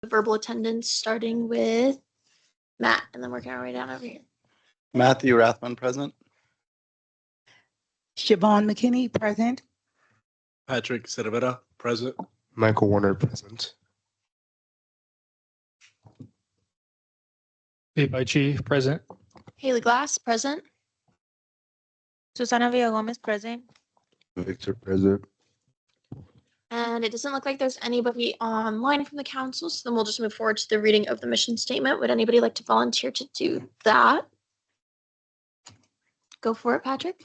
verbal attendance, starting with Matt, and then working our way down over here. Matthew Rathman, present. Siobhan McKinney, present. Patrick Cervera, present. Michael Warner, present. Levi Chi, present. Haley Glass, present. Susana Villagomez, present. Victor, present. And it doesn't look like there's anybody online from the council, so then we'll just move forward to the reading of the mission statement. Would anybody like to volunteer to do that? Go for it, Patrick.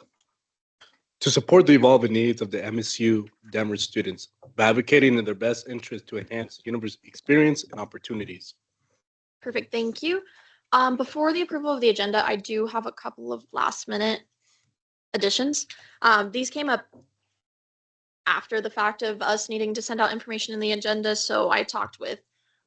To support the evolving needs of the MSU Denver students by advocating in their best interest to enhance university experience and opportunities. Perfect, thank you. Before the approval of the agenda, I do have a couple of last minute additions. These came up after the fact of us needing to send out information in the agenda, so I talked with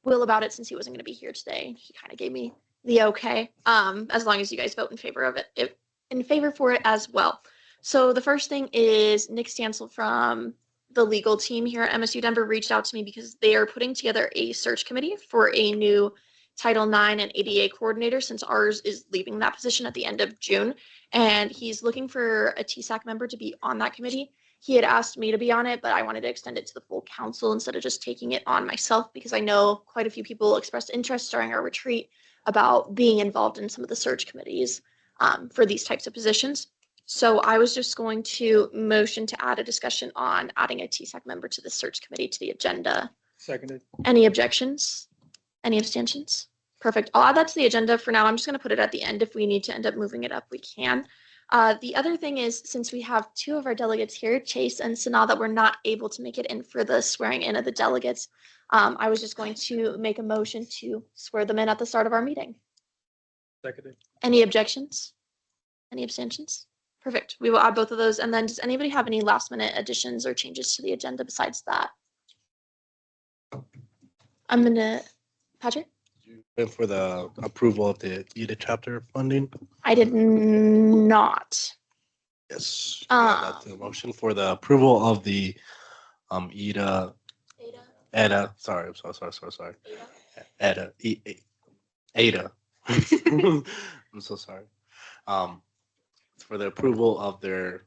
Will about it since he wasn't going to be here today. He kind of gave me the okay, as long as you guys vote in favor of it, in favor for it as well. So the first thing is Nick Stansel from the legal team here at MSU Denver reached out to me because they are putting together a search committee for a new Title IX and ADA coordinator, since ours is leaving that position at the end of June, and he's looking for a TSAC member to be on that committee. He had asked me to be on it, but I wanted to extend it to the full council instead of just taking it on myself, because I know quite a few people expressed interest during our retreat about being involved in some of the search committees for these types of positions. So I was just going to motion to add a discussion on adding a TSAC member to the search committee to the agenda. Seconded. Any objections? Any abstentions? Perfect. I'll add that to the agenda for now. I'm just going to put it at the end. If we need to end up moving it up, we can. The other thing is, since we have two of our delegates here, Chase and Sanaa, that were not able to make it in for the swearing in of the delegates, I was just going to make a motion to swear them in at the start of our meeting. Seconded. Any objections? Any abstentions? Perfect. We will add both of those. And then does anybody have any last minute additions or changes to the agenda besides that? I'm going to, Patrick? And for the approval of the EDA chapter funding. I did not. Yes. That's the motion for the approval of the EDA. EDA. Sorry, I'm sorry. EDA. EDA. I'm so sorry. For the approval of their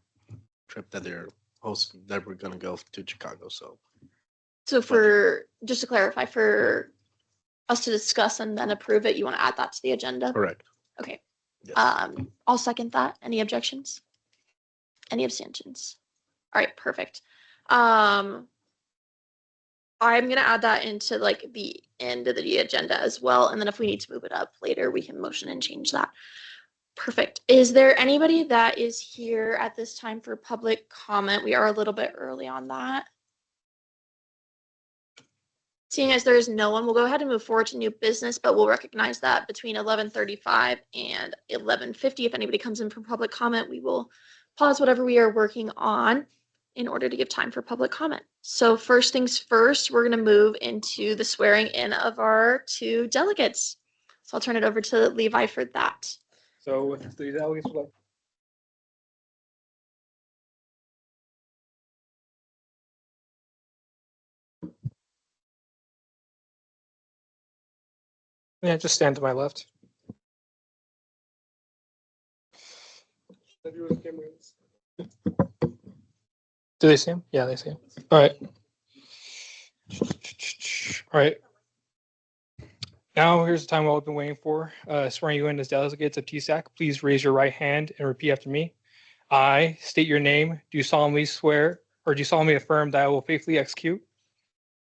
trip that they're hosting, that we're gonna go to Chicago. So for, just to clarify, for us to discuss and then approve it, you want to add that to the agenda? Correct. Okay. Yes. I'll second that. Any objections? Any abstentions? All right, perfect. I'm gonna add that into like the end of the agenda as well, and then if we need to move it up later, we can motion and change that. Perfect. Is there anybody that is here at this time for public comment? We are a little bit early on that. Seeing as there is no one, we'll go ahead and move forward to new business, but we'll recognize that between 11:35 and 11:50, if anybody comes in for public comment, we will pause whatever we are working on in order to give time for public comment. So first things first, we're going to move into the swearing in of our two delegates. So I'll turn it over to Levi for that. So if the delegates would like. Yeah, just stand to my left. Do they see him? Yeah, they see him. All right. All right. Now here's the time we've all been waiting for. Swearing you in as delegates of TSAC. Please raise your right hand and repeat after me. I state your name. Do you solemnly swear or do you solemnly affirm that I will faithfully execute?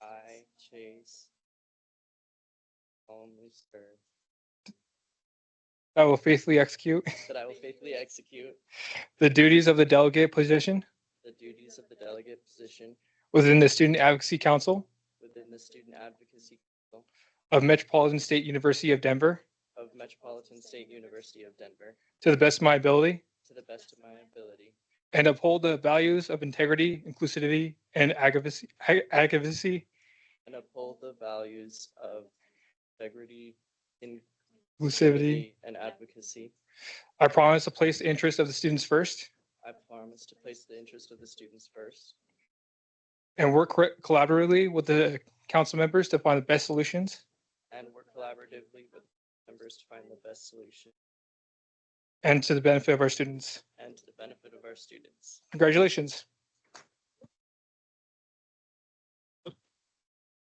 I, Chase, solemnly swear That I will faithfully execute that I will faithfully execute the duties of the delegate position the duties of the delegate position within the Student Advocacy Council within the Student Advocacy Council of Metropolitan State University of Denver of Metropolitan State University of Denver to the best of my ability, to the best of my ability, and uphold the values of integrity, inclusivity, and advocacy, and uphold the values of integrity, inclusivity. and advocacy. I promise to place the interests of the students first I promise to place the interest of the students first and work collaboratively with the council members to find the best solutions collaboratively with members to find the best solution and to the benefit of our students. and to the benefit of our students. Congratulations.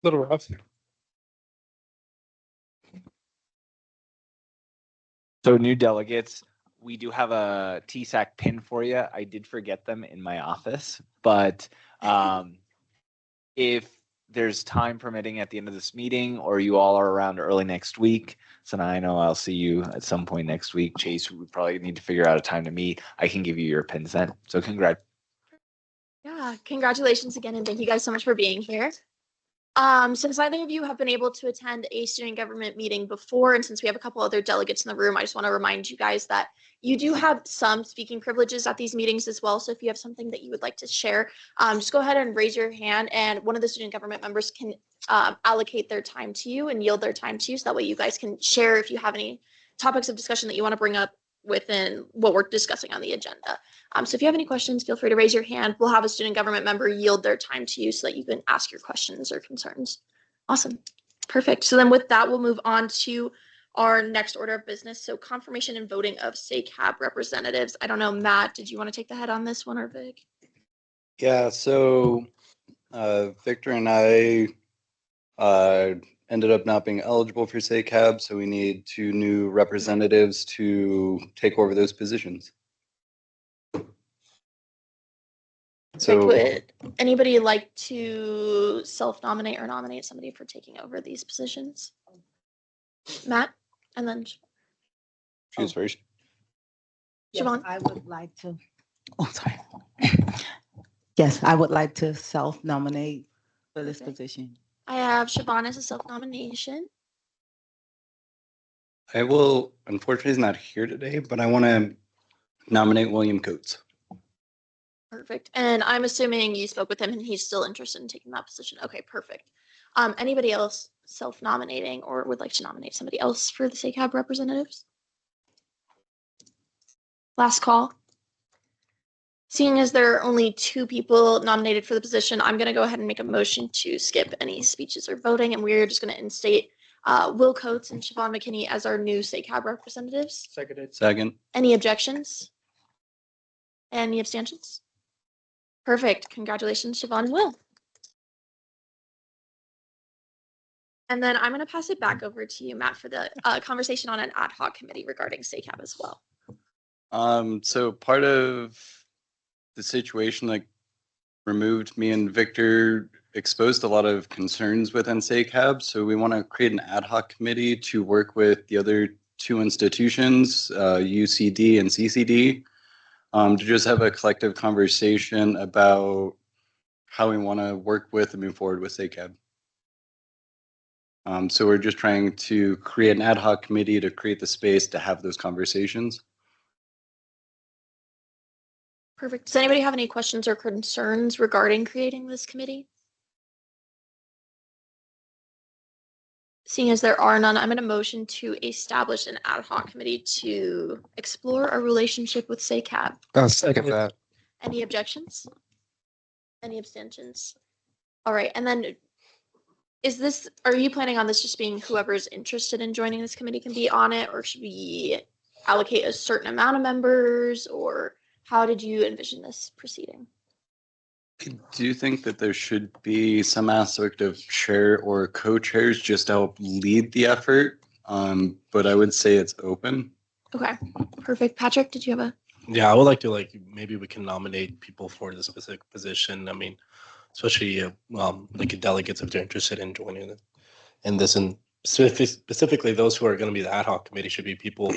Little rough. So new delegates, we do have a TSAC pin for you. I did forget them in my office, but if there's time permitting at the end of this meeting, or you all are around early next week, so now I know I'll see you at some point next week. Chase, we probably need to figure out a time to meet. I can give you your pins then. So congrats. Yeah, congratulations again, and thank you guys so much for being here. Since neither of you have been able to attend a student government meeting before, and since we have a couple other delegates in the room, I just want to remind you guys that you do have some speaking privileges at these meetings as well. So if you have something that you would like to share, just go ahead and raise your hand, and one of the student government members can allocate their time to you and yield their time to you, so that way you guys can share if you have any topics of discussion that you want to bring up within what we're discussing on the agenda. So if you have any questions, feel free to raise your hand. We'll have a student government member yield their time to you so that you can ask your questions or concerns. Awesome. Perfect. So then with that, we'll move on to our next order of business. So confirmation and voting of SACAB representatives. I don't know, Matt, did you want to take the head on this one, or Vic? Yeah, so Victor and I ended up not being eligible for SACAB, so we need 2 new representatives to take over those positions. So Would anybody like to self-nominate or nominate somebody for taking over these positions? Matt, and then choose first. Yes, Siobhan? I would like to, oh, sorry. Yes, I would like to self-nominate for this Perfect. position. I have Siobhan as a self-nomination. I will, unfortunately, he's not here today, but I want to nominate William Coates. Perfect. And I'm assuming you spoke with him and he's still interested in taking that position. Okay, perfect. Anybody else self-nominating or would like to nominate somebody else for the SACAB representatives? Last call. Seeing as there are only 2 people nominated for the position, I'm going to go ahead and make a motion to skip any speeches or voting, and we're just going to instate Will Coates and Siobhan McKinney as our new SACAB representatives. Seconded. Second. Any objections? Any abstentions? Perfect. Congratulations, Siobhan and Will. And then I'm going to pass it back over to you, Matt, for the conversation on an ad hoc committee regarding SACAB as well. So part of the situation that removed me and Victor exposed a lot of concerns within SACAB. So we want to create an ad hoc committee to work with the other 2 institutions, UCD and CCD, to just have a collective conversation about how we want to work with and move forward with SACAB. So we're just trying to create an ad hoc committee to create the space to have those conversations. Perfect. Does anybody have any questions or concerns regarding creating this committee? Seeing as there are none, I'm going to motion to establish an ad hoc committee to explore our relationship with SACAB. I'll second that. Any objections? Any abstentions? All right. And then are you planning on this just being whoever's interested in joining this committee can be on it, or should we allocate a certain amount of members, or how did you envision this proceeding? Do you think that there should be some aspect of chair or co-chairs just to help lead the effort? But I would say it's open. Okay, perfect. Patrick, did you have a? Yeah, I would like to maybe we can nominate people for the specific position. I mean, especially like delegates if they're interested in joining it. And this, and specifically those who are going to be the ad hoc committee should be people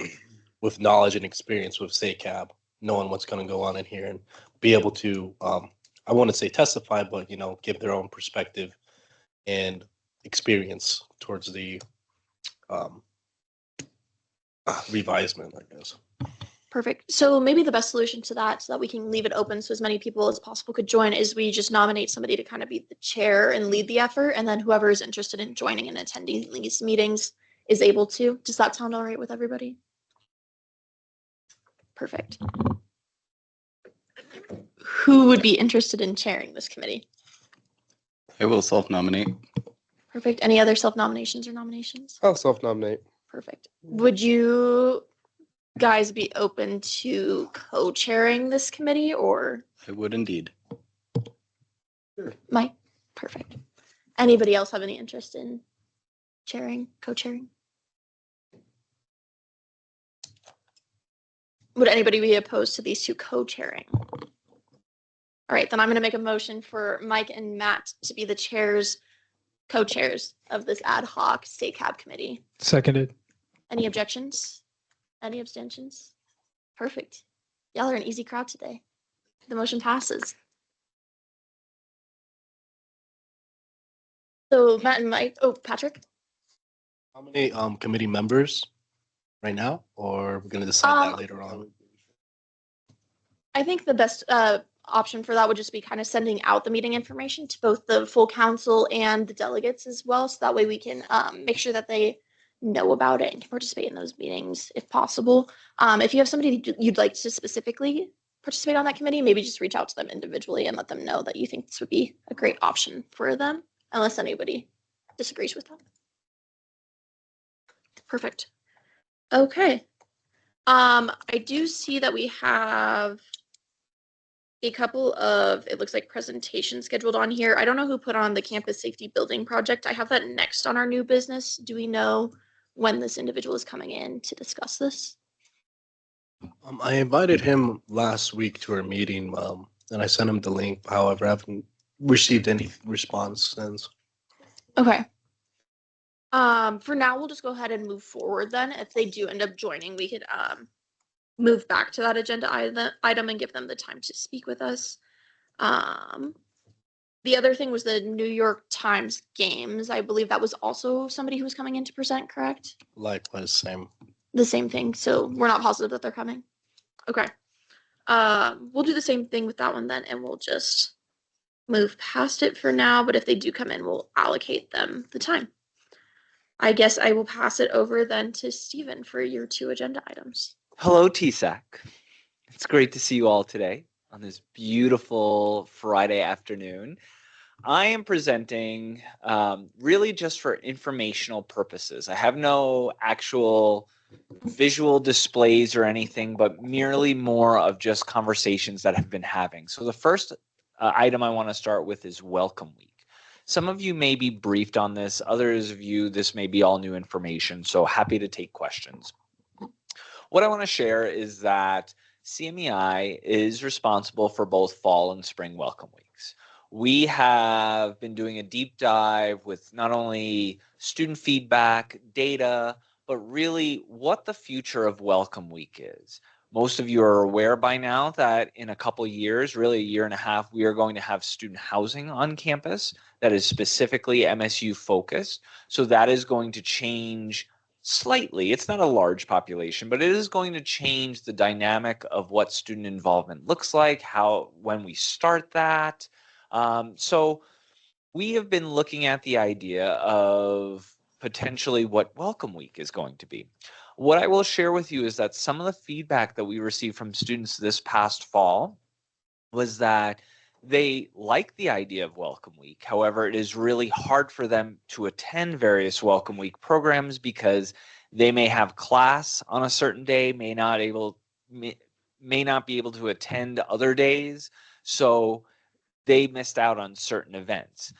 with knowledge and experience with SACAB, knowing what's going to go on in here and be able to, I want to say testify, but give their own perspective and experience towards the revisement, I guess. Perfect. So maybe the best solution to that, so that we can leave it open so as many people as possible could join, is we just nominate somebody to kind of be the chair and lead the effort, and then whoever is interested in joining and attending these meetings is able to. Does that sound all right with everybody? Perfect. Who would be interested in chairing this committee? I will self-nominate. Perfect. Any other self-nominations or nominations? I'll self-nominate. Perfect. Would you guys be open to co-chairing this committee or I would indeed. Mike? Perfect. Anybody else have any interest in chairing, co-chairing? Would anybody be opposed to these two co-chairing? All right, then I'm going to make a motion for Mike and Matt to be the chairs, co-chairs of this ad hoc state cab committee. Seconded. Any objections? Any abstentions? Perfect. Y'all are an easy crowd today. The motion passes. So Matt and Mike, oh, Patrick? How many committee members right now, or we're gonna decide that later on? I think the best option for that would just be kind of sending out the meeting information to both the full council and the delegates as well. So that way we can make sure that they know about it and can participate in those meetings if possible. If you have somebody you'd like to specifically participate on that committee, maybe just reach out to them individually and let them know that you think this would be a great option for them, unless anybody disagrees with that. Perfect. Okay. I do see that we have a couple of, it looks like presentations scheduled on here. I don't know who put on the campus safety building project. I have that next on our new business. Do we know when this individual is coming in to discuss this? I invited him last week to our meeting, and I sent him the link. However, I haven't received any response since. Okay. For now, we'll just go ahead and move forward then. If they do end up joining, we could move back to that agenda item and give them the time to speak with us. The other thing was the New York Times games. I believe that was also somebody who was coming in to present, correct? Likewise, same. The same thing. So we're not positive that they're coming. Okay. We'll do the same thing with that one then, and we'll just move past it for now. But if they do come in, we'll allocate them the time. I guess I will pass it over then to Stephen for your 2 agenda items. Hello, TSAC. It's great to see you all today on this beautiful Friday afternoon. I am presenting really just for informational purposes. I have no actual visual displays or anything, but merely more of just conversations that I've been having. So the first item I want to start with is Welcome Week. Some of you may be briefed on this. Others of you, this may be all new information. So happy to take questions. What I want to share is that CMEI is responsible for both fall and spring welcome weeks. We have been doing a deep dive with not only student feedback, data, but really what the future of Welcome Week is. Most of you are aware by now that in a couple years, really a year and a half, we are going to have student housing on campus that is specifically MSU focused. So that is going to change slightly. It's not a large population, but it is going to change the dynamic of what student involvement looks like, when we start that. So we have been looking at the idea of potentially what Welcome Week is going to be. What I will share with you is that some of the feedback that we received from students this past fall was that they like the idea of Welcome Week. However, it is really hard for them to attend various Welcome Week programs because they may have class on a certain day, may not be able to attend other days. So they missed out on certain events.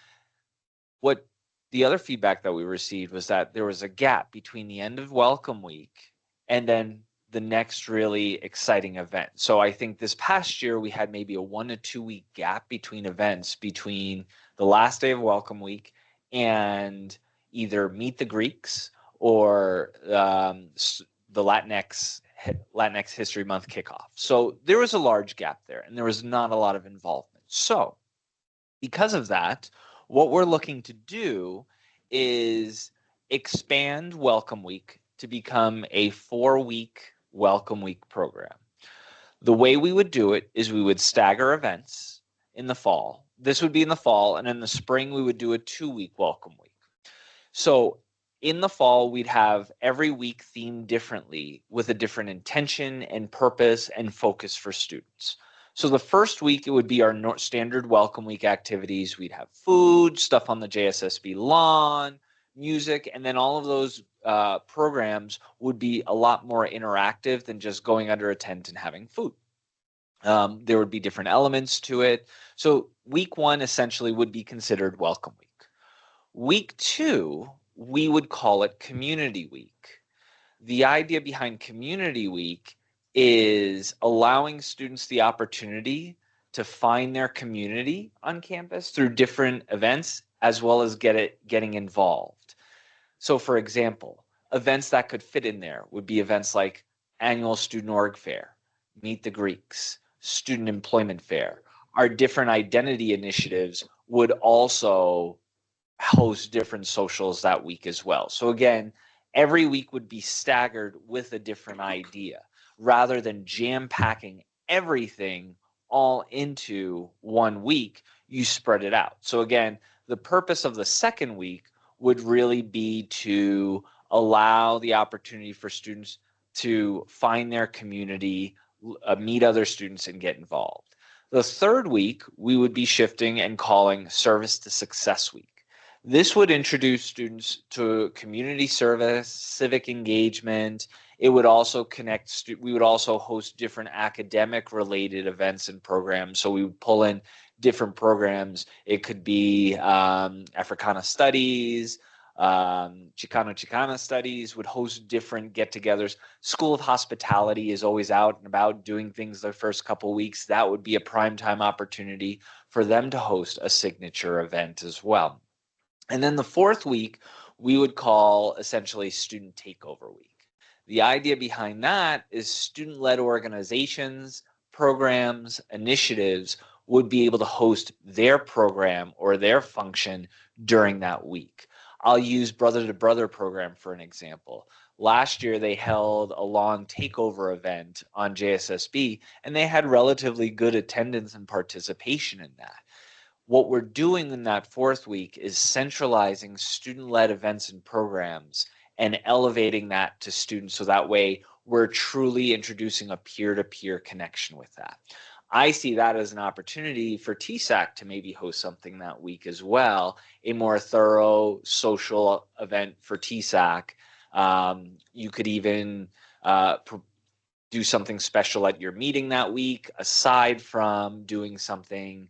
What the other feedback that we received was that there was a gap between the end of Welcome Week and then the next really exciting event. So I think this past year we had maybe a 1 to 2 week gap between events between the last day of Welcome Week and either Meet the Greeks or the Latinx History Month kickoff. So there was a large gap there and there was not a lot of involvement. So because of that, what we're looking to do is expand Welcome Week to become a 4-week Welcome Week program. The way we would do it is we would stagger events in the fall. This would be in the fall, and in the spring we would do a 2-week Welcome Week. So in the fall, we'd have every week themed differently with a different intention and purpose and focus for students. So the first week, it would be our standard welcome week activities. We'd have food, stuff on the JSSB lawn, music, and then all of those programs would be a lot more interactive than just going under a tent and having food. There would be different elements to it. So week 1 essentially would be considered welcome week. Week 2, we would call it community week. The idea behind community week is allowing students the opportunity to find their community on campus through different events, as well as getting involved. So for example, events that could fit in there would be events like annual student org fair, meet the Greeks, student employment fair. Our different identity initiatives would also host different socials that week as well. So again, every week would be staggered with a different idea rather than jam packing everything all into one week. You spread it out. So again, the purpose of the second week would really be to allow the opportunity for students to find their community, meet other students, and get involved. The third week, we would be shifting and calling Service to Success Week. This would introduce students to community service, civic engagement. It would also connect, we would also host different academic related events and programs. So we would pull in different programs. It could be Africana Studies, Chicano Studies would host different get-togethers. School of Hospitality is always out and about doing things the first couple weeks. That would be a primetime opportunity for them to host a signature event as well. And then the fourth week, we would call essentially Student Takeover Week. The idea behind that is student-led organizations, programs, initiatives would be able to host their program or their function during that week. I'll use Brother to Brother program for an example. Last year, they held a lawn takeover event on JSSB, and they had relatively good attendance and participation in that. What we're doing in that fourth week is centralizing student-led events and programs and elevating that to students, so that way we're truly introducing a peer-to-peer connection with that. I see that as an opportunity for TSAC to maybe host something that week as well, a more thorough social event for TSAC. You could even do something special at your meeting that week, aside from doing something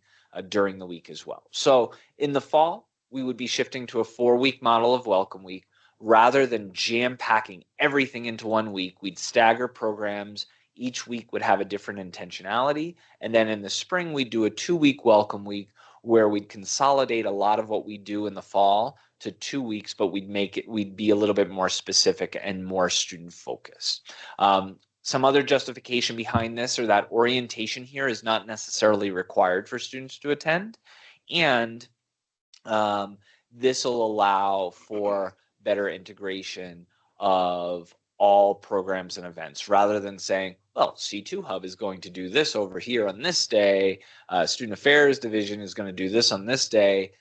during the week as well. So in the fall, we would be shifting to a 4-week model of Welcome Week. Rather than jam-packing everything into one week, we'd stagger programs. Each week would have a different intentionality. And then in the spring, we'd do a 2-week Welcome Week where we'd consolidate a lot of what we do in the fall to 2 weeks, but we'd be a little bit more specific and more student focused. Some other justification behind this are that orientation here is not necessarily required for students to attend. And this will allow for better integration of all programs and events rather than saying, well, C2 Hub is going to do this over here on this day. Student Affairs Division is going to do this on this day.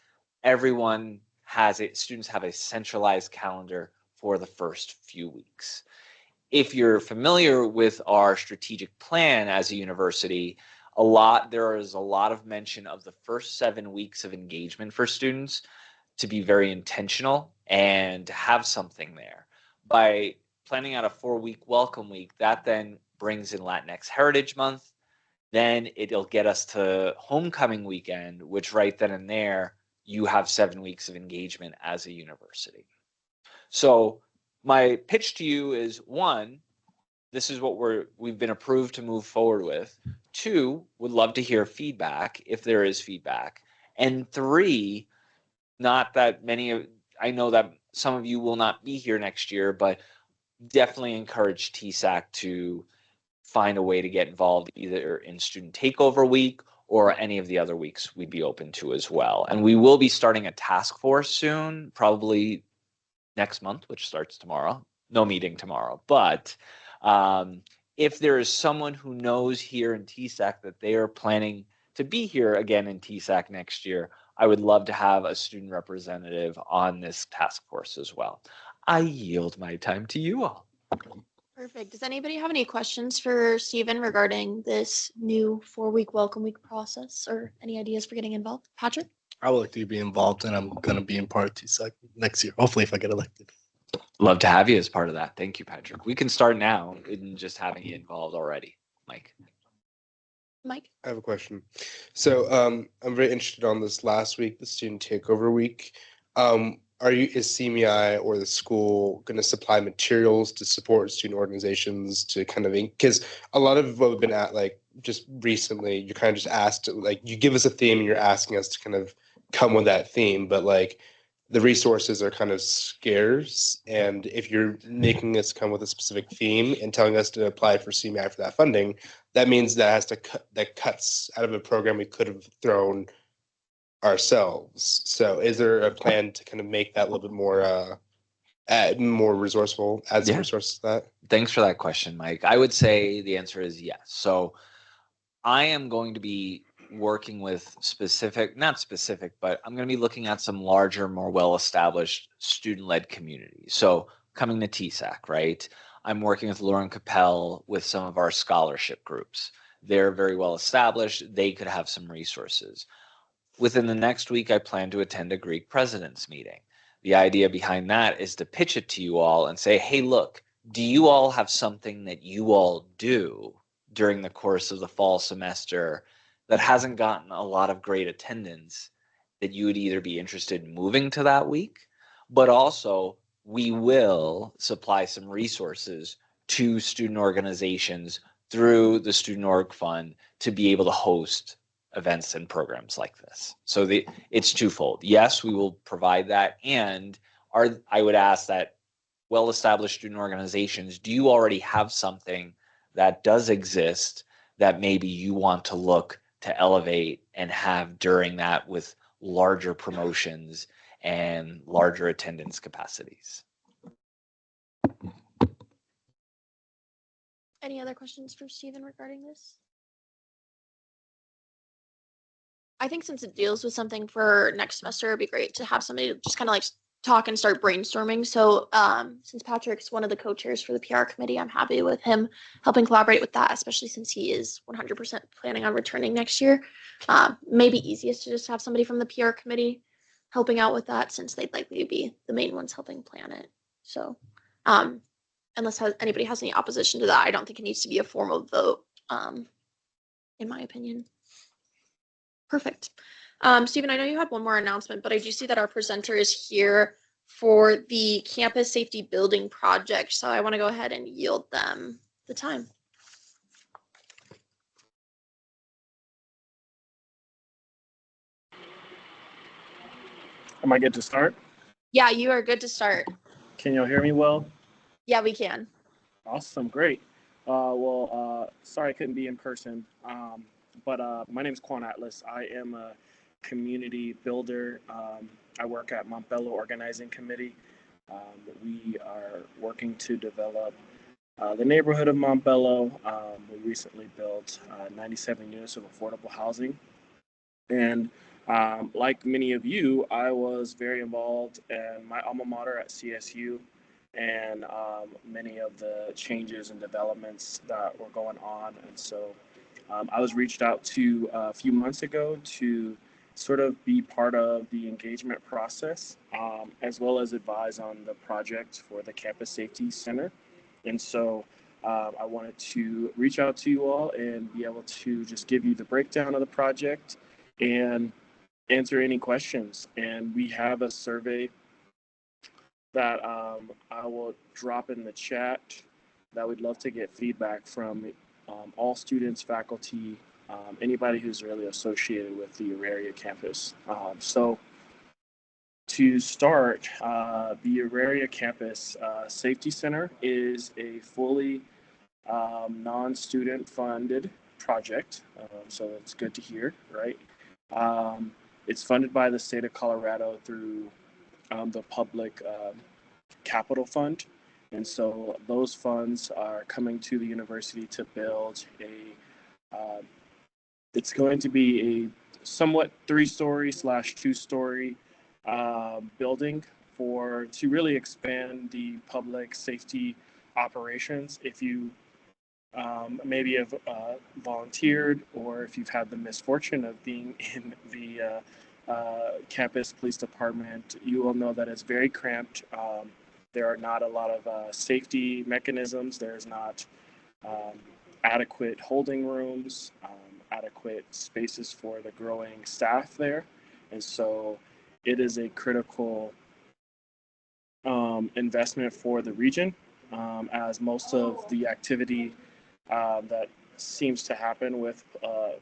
Everyone has it. Students have a centralized calendar for the first few weeks. If you're familiar with our strategic plan as a university, there is a lot of mention of the first 7 weeks of engagement for students to be very intentional and to have something there. By planning out a 4-week Welcome Week, that then brings in Latinx Heritage Month. Then it'll get us to Homecoming Weekend, which right then and there, you have 7 weeks of engagement as a university. So my pitch to you is, 1, this is what we've been approved to move forward with. 2, would love to hear feedback if there is feedback. And 3, not that many I know that some of you will not be here next year, but definitely encourage TSAC to find a way to get involved either in Student Takeover Week or any of the other weeks we'd be open to as well. And we will be starting a task force soon, probably next month, which starts tomorrow. No meeting tomorrow, but if there is someone who knows here in TSAC that they are planning to be here again in TSAC next year, I would love to have a student representative on this task force as well. I yield my time to you all. Perfect. Does anybody have any questions for Stephen regarding this new 4-week welcome week process or any ideas for getting involved? Patrick? I would like to be involved, and I'm going to be in part of TSAC next year, hopefully, if I get elected. Love to have you as part of that. Thank you, Patrick. We can start now in just having you involved already. Mike. Mike? I have a question. So I'm very interested on this last week, the student takeover week. Is CMEI or the school going to supply materials to support student organizations to kind of, because a lot of what we've been at, like just recently, you kind of just asked, like you give us a theme and you're asking us to kind of come with that theme, but like the resources are kind of scarce. And if you're making us come with a specific theme and telling us to apply for CMEI for that funding, that means that has to that cuts out of a program we could have thrown ourselves. So is there a plan to kind of make that a little bit more more resourceful, add some Yeah. resources to that? Thanks for that question, Mike. I would say the answer is yes. So I am going to be working with not specific, but I'm going to be looking at some larger, more well-established student-led communities. So coming to TSAC, right? I'm working with Lauren Capel with some of our scholarship groups. They're very well established. They could have some resources. Within the next week, I plan to attend a Greek president's meeting. The idea behind that is to pitch it to you all and say, hey, look, do you all have something that you all do during the course of the fall semester that hasn't gotten a lot of great attendance that you would either be interested in moving to that week, but also we will supply some resources to student organizations through the Student Org Fund to be able to host events and programs like this. So it's twofold. Yes, we will provide that. And I would ask that well-established student organizations, do you already have something that does exist that maybe you want to look to elevate and have during that with larger promotions and larger attendance capacities? Any other questions for Stephen regarding this? I think since it deals with something for next semester, it'd be great to have somebody to just kind of like talk and start brainstorming. So since Patrick's one of the co-chairs for the PR committee, I'm happy with him helping collaborate with that, especially since he is 100% planning on returning next year. Maybe easiest to just have somebody from the PR committee helping out with that since they'd likely be the main ones helping plan it. So unless anybody has any opposition to that, I don't think it needs to be a formal vote, in my opinion. Perfect. Stephen, I know you had one more announcement, but I do see that our presenter is here for the campus safety building project. So I want to go ahead and yield them the time. Am I good to start? Yeah, you are good to start. Can y'all hear me well? Yeah, we can. Awesome, great. Sorry I couldn't be in person, but my name is Quan Atlas. I am a community builder. I work at Montbello Organizing Committee. We are working to develop the neighborhood of Montbello. We recently built 97 units of affordable housing. And like many of you, I was very involved in my alma mater at CSU and many of the changes and developments that were going on. And so I was reached out to a few months ago to sort of be part of the engagement process, as well as advise on the project for the Campus Safety Center. And so I wanted to reach out to you all and be able to just give you the breakdown of the project and answer any questions. And we have a survey that I will drop in the chat that we'd love to get feedback from all students, faculty, anybody who's really associated with the Auraria campus. So to start, the Auraria Campus Safety Center is a fully non-student funded project. So it's good to hear, right? It's funded by the state of Colorado through the public capital fund. And so those funds are coming to the university to build it's going to be a somewhat 3-story / 2-story building to really expand the public safety operations. If you maybe have volunteered, or if you've had the misfortune of being in the campus police department, you will know that it's very cramped. There are not a lot of safety mechanisms. There's not adequate holding rooms, adequate spaces for the growing staff there. And so it is a critical investment for the region, as most of the activity that seems to happen with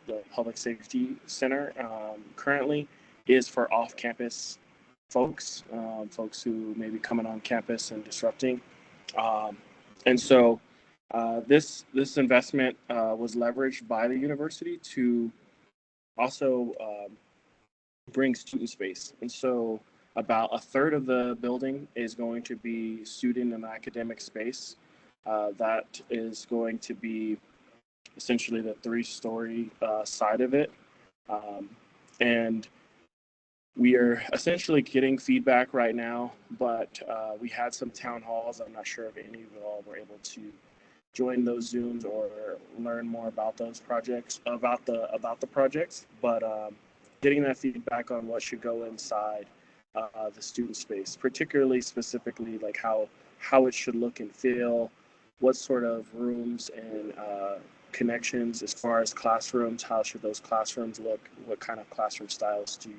the Public Safety Center currently is for off-campus folks, folks who may be coming on campus and disrupting. And so this investment was leveraged by the university to also bring student space. And so about a third of the building is going to be student and academic space. That is going to be essentially the 3-story side of it. And we are essentially getting feedback right now, but we had some town halls. I'm not sure if any of you all were able to join those Zooms or learn more about those projects, about the projects, but getting that feedback on what should go inside the student space, particularly specifically like how it should look and feel, what sort of rooms and connections as far as classrooms, how should those classrooms look, what kind of classroom styles do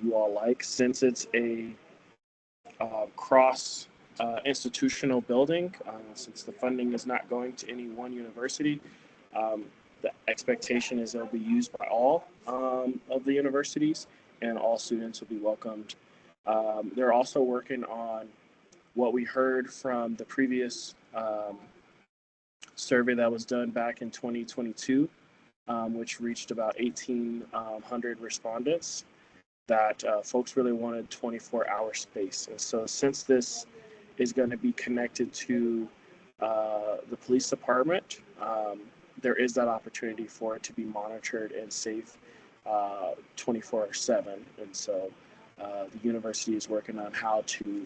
you all like, since it's a cross institutional building, since the funding is not going to any one university. The expectation is they'll be used by all of the universities, and all students will be welcomed. They're also working on what we heard from the previous survey that was done back in 2022, which reached about 1,800 respondents, that folks really wanted 24-hour space. And so since this is going to be connected to the police department, there is that opportunity for it to be monitored and safe 24/7. And so the university is working on how to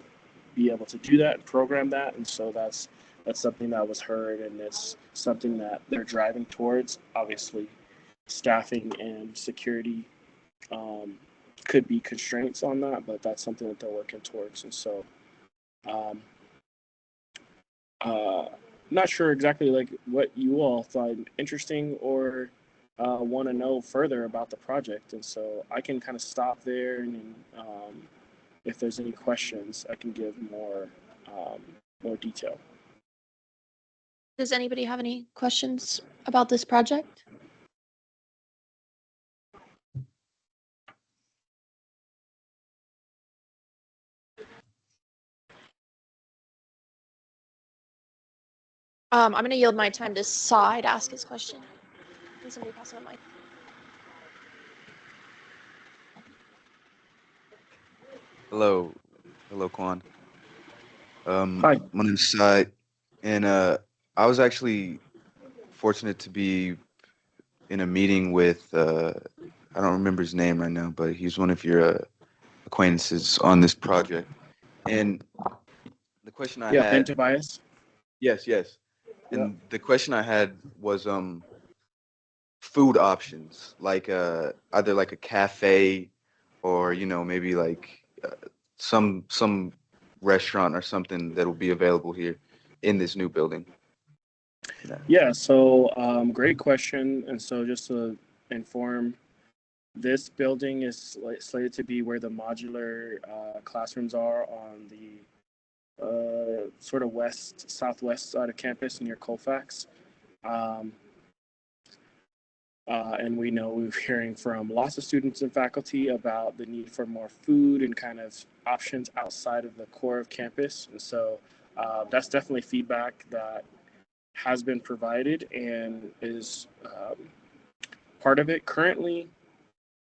be able to do that and program that. And so that's something that was heard, and it's something that they're driving towards. Obviously, staffing and security could be constraints on that, but that's something that they're working towards. And so not sure exactly like what you all find interesting or want to know further about the project. And so I can kind of stop there, and if there's any questions, I can give more detail. Does anybody have any questions about this project? I'm going to yield my time to Sai to ask his question. Can somebody pass him a mic? Hello, Kwan. Hi. My name's Sai, and I was actually fortunate to be in a meeting with I don't remember his name right now, but he's one of your acquaintances on this project. And the question I Ben had, Tobias. yes, and the question I had was food options, like either like a cafe or maybe like some restaurant or something that will be available here in this new building. Yeah, so great question. And so just to inform, this building is slated to be where the modular classrooms are on the sort of southwest side of campus near Colfax. And we're hearing from lots of students and faculty about the need for more food and kind of options outside of the core of campus. And so that's definitely feedback that has been provided and is part of it. Currently,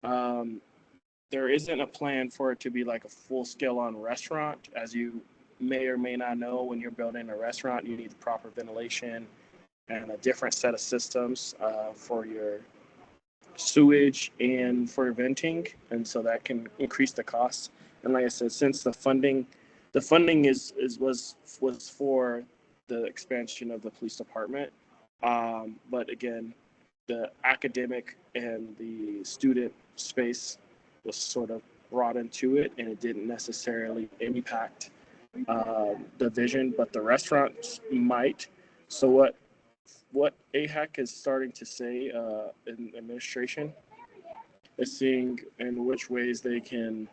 there isn't a plan for it to be like a full scale on restaurant. As you may or may not know, when you're building a restaurant, you need the proper ventilation and a different set of systems for your sewage and for venting, and so that can increase the costs. And like I said, since the funding was for the expansion of the police department. But again, the academic and the student space was sort of brought into it, and it didn't necessarily impact the vision, but the restaurants might. So what AHAC is starting to say in administration is seeing in which ways they can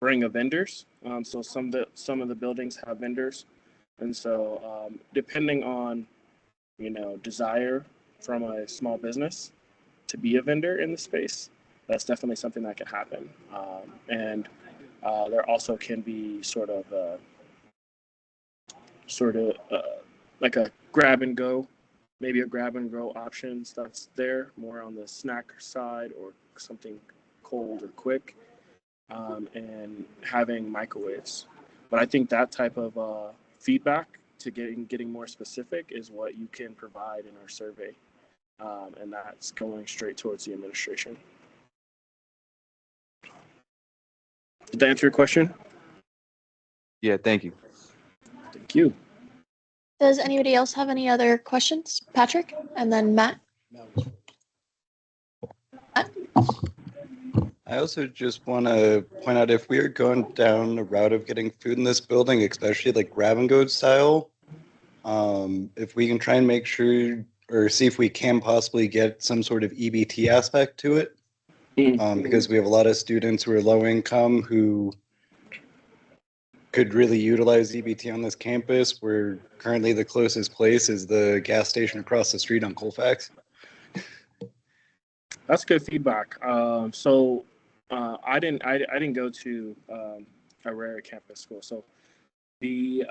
bring a vendors. So some of the buildings have vendors, and so depending on desire from a small business to be a vendor in the space, that's definitely something that can happen. And there also can be sort of like a grab and go, maybe a grab and go options that's there more on the snack side or something cold or quick, and having microwaves. But I think that type of feedback to getting more specific is what you can provide in our survey, and that's going straight towards the administration. Did that answer your question? Yeah, thank you. Thank you. Does anybody else have any other questions? Patrick, and then Matt. I also just want to point out, if we are going down the route of getting food in this building, especially like grab and go style, if we can try and make sure or see if we can possibly get some sort of EBT aspect to it, because we have a lot of students who are low income who could really utilize EBT on this campus, where currently the closest place is the gas station across the street on Colfax. That's good feedback. I didn't go to a rare campus school. So the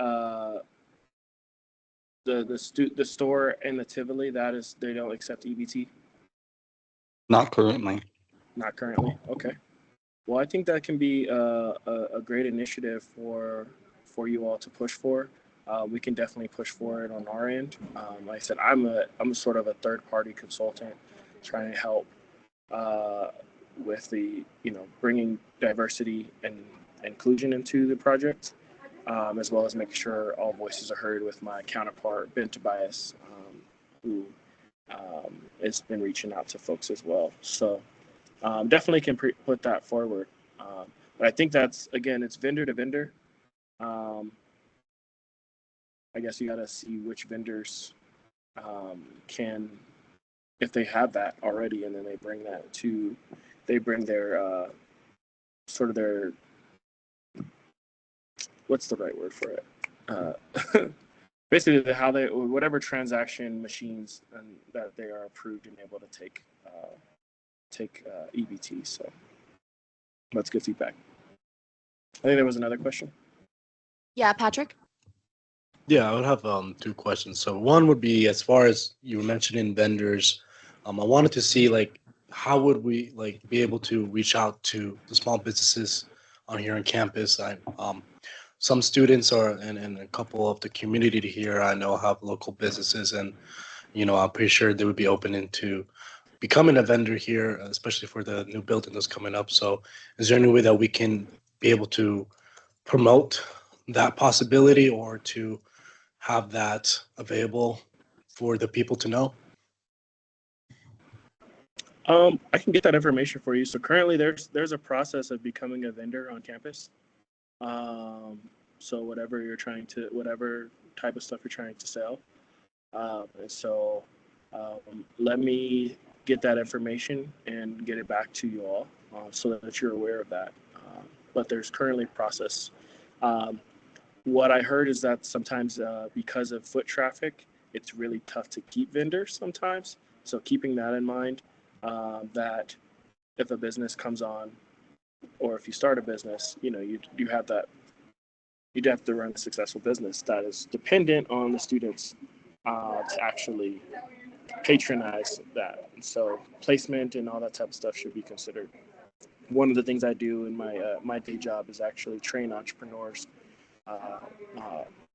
store in the Tivoli, they don't accept EBT. Not currently. Not currently. Okay. Well, I think that can be a great initiative for you all to push for. We can definitely push for it on our end. Like I said, I'm sort of a third party consultant trying to help with the bringing diversity and inclusion into the project, as well as making sure all voices are heard with my counterpart Ben Tobias, who has been reaching out to folks as well. So definitely can put that forward. But I think that's, again, it's vendor to vendor. I guess you got to see which vendors can, if they have that already, and then they bring their sort of their, what's the right word for it? Basically how whatever transaction machines and that they are approved and able to take EBT. So that's good feedback. I think there was another question. Yeah, Patrick. Yeah, I would have two questions. So one would be, as far as you were mentioning vendors, I wanted to see like how would we like be able to reach out to the small businesses on here on campus. Some students and a couple of the community here I know have local businesses, and I'm pretty sure they would be open into becoming a vendor here, especially for the new building that's coming up. So is there any way that we can be able to promote that possibility or to have that available for the people to know? I can get that information for you. So currently there's a process of becoming a vendor on campus. So whatever type of stuff you're trying to sell. And so let me get that information and get it back to you all so that you're aware of that. But there's currently a process. What I heard is that sometimes because of foot traffic, it's really tough to keep vendors sometimes. So keeping that in mind, that if a business comes on, or if you start a business, you have that. You'd have to run a successful business that is dependent on the students to actually patronize that. And so placement and all that type of stuff should be considered. One of the things I do in my day job is actually train entrepreneurs.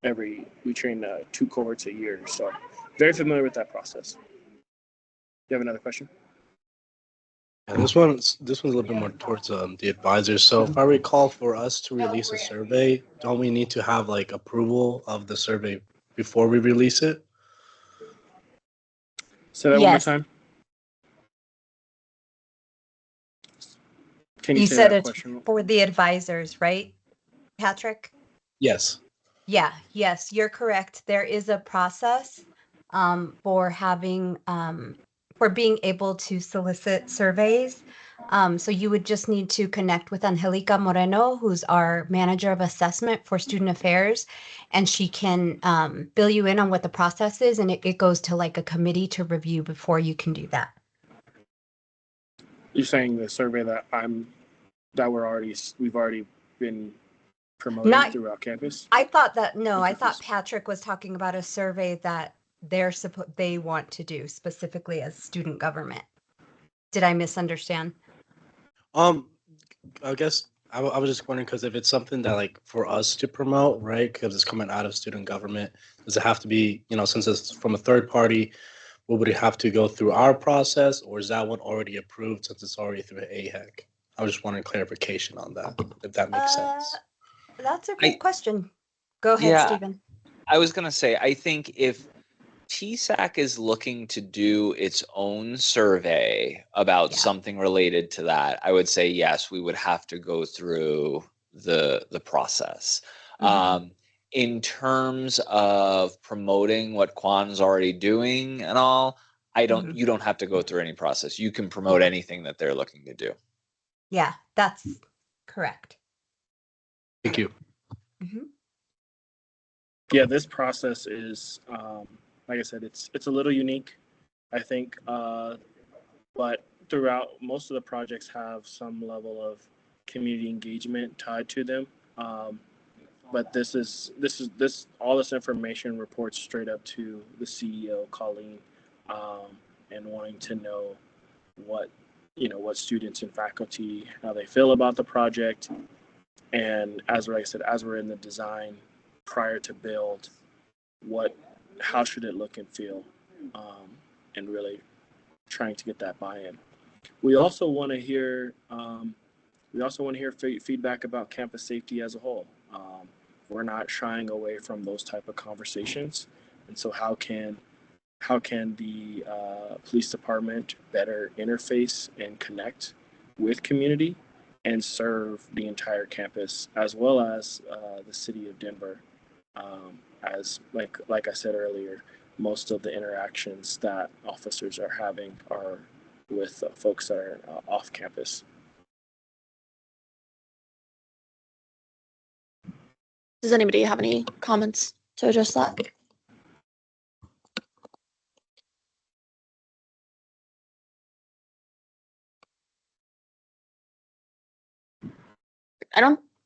We train 2 cohorts a year, so very familiar with that process. You have another question? Yeah, this one's a little bit more towards the advisors. So if I recall, for us to release a survey, don't we need to have like approval of the survey before we release it? Say that one more Yes. time. Can you You say said that it's question? for the advisors, right, Patrick? Yes. Yeah, yes, you're correct. There is a process for having for being able to solicit surveys. So you would just need to connect with Angelica Moreno, who's our manager of assessment for student affairs, and she can fill you in on what the process is, and it goes to like a committee to review before you can do that. You're saying the survey that we've already been promoting Not, throughout campus? I thought that, no, I thought confused. Patrick was talking about a survey that they want to do specifically as student government. Did I misunderstand? I guess I was just wondering because if it's something that like for us to promote, right? Because it's coming out of student government, does it have to be, since it's from a third party, would it have to go through our process, or is that one already approved since it's already through AHEC? I was just wanting clarification on that, if that makes sense. That's a great question. Go ahead, Yeah. Stephen. I was going to say, I think if TSAC is looking to do its own survey about Yeah. something related to that, I would say yes, we would have to go through the process. Mhm. In terms of promoting what Kwan's already doing and all, Mhm. you don't have to go through any process. You can promote Yeah. anything that they're looking to do. Yeah, that's correct. Thank you. Mhm. Yeah, this process is, like I said, it's a little unique, I think, but throughout most of the projects have some level of community engagement tied to them. But this all this information reports straight up to the CEO, Colleen, and wanting to know what what students and faculty, how they feel about the project, and like I said, as we're in the design prior to build, how should it look and feel, and really trying to get that buy-in. We also want to hear feedback about campus safety as a whole. We're not shying away from those type of conversations, and so how can the police department better interface and connect with community and serve the entire campus as well as the city of Denver, as like I said earlier, most of the interactions that officers are having are with folks that are off campus. Does anybody have any comments to address that?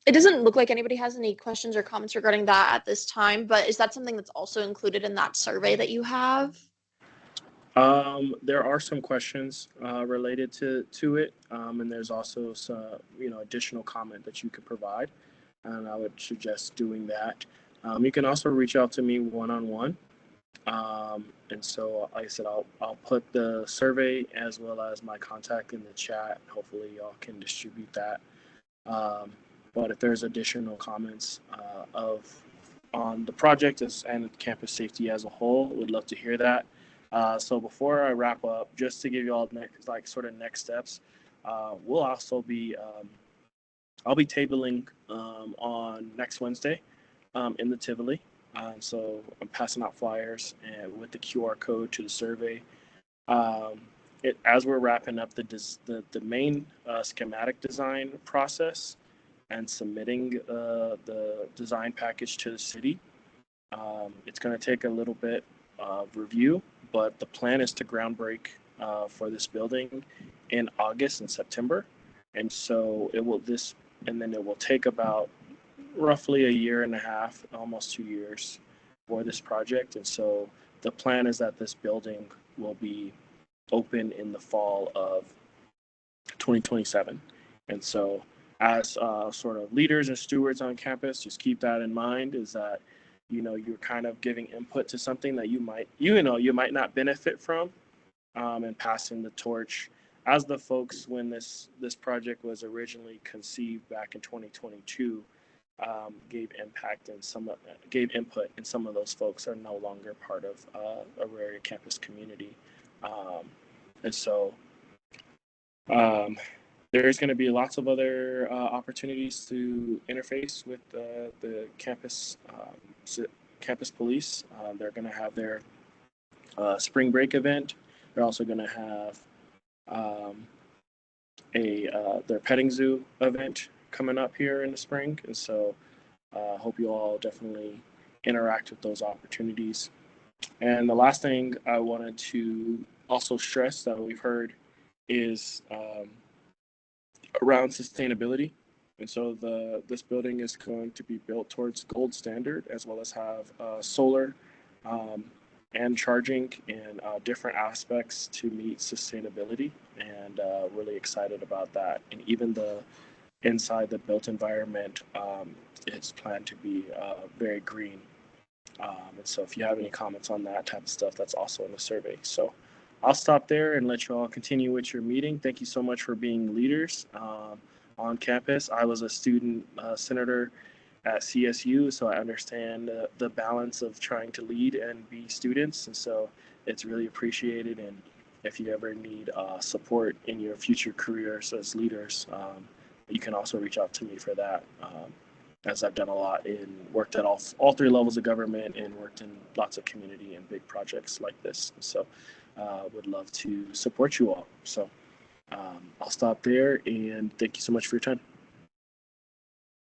It doesn't look like anybody has any questions or comments regarding that at this time, but is that something that's also included in that survey that you have? There are some questions related to it, and there's also some additional comment that you could provide, and I would suggest doing that. You can also reach out to me one-on-one, and so like I said, I'll put the survey as well as my contact in the chat. Hopefully, y'all can distribute that. But if there's additional comments on the project and campus safety as a whole, would love to hear that. So before I wrap up, just to give you all next steps, we'll also be I'll be tabling on next Wednesday in the Tivoli. So I'm passing out flyers and with the QR code to the survey. As we're wrapping up the main schematic design process and submitting the design package to the city, it's going to take a little bit of review, but the plan is to ground break for this building in August and September, and so it will take about roughly a year and a half, almost 2 years, for this project. And so the plan is that this building will be open in the fall of 2027. And so as sort of leaders and stewards on campus, just keep that in mind, is that you're kind of giving input to something that you might not benefit from, and passing the torch as the folks when this project was originally conceived back in 2022. gave impact and gave input, and some of those folks are no longer part of Auraria campus community. And so there's going to be lots of other opportunities to interface with the campus police. They're going to have their spring break event. They're also going to have their petting zoo event coming up here in the spring. And so I hope you all definitely interact with those opportunities. And the last thing I wanted to also stress that we've heard is around sustainability. And so this building is going to be built towards gold standard, as well as have solar and charging in different aspects to meet sustainability, and really excited about that. And even the inside the built environment is planned to be very green. And so if you have any comments on that type of stuff, that's also in the survey. So I'll stop there and let you all continue with your meeting. Thank you so much for being leaders on campus. I was a student senator at CSU, so I understand the balance of trying to lead and be students. And so it's really appreciated. And if you ever need support in your future careers as leaders, you can also reach out to me for that. As I've done a lot and worked at all three levels of government and worked in lots of community and big projects like this. So would love to support you all. So I'll stop there, and thank you so much for your time.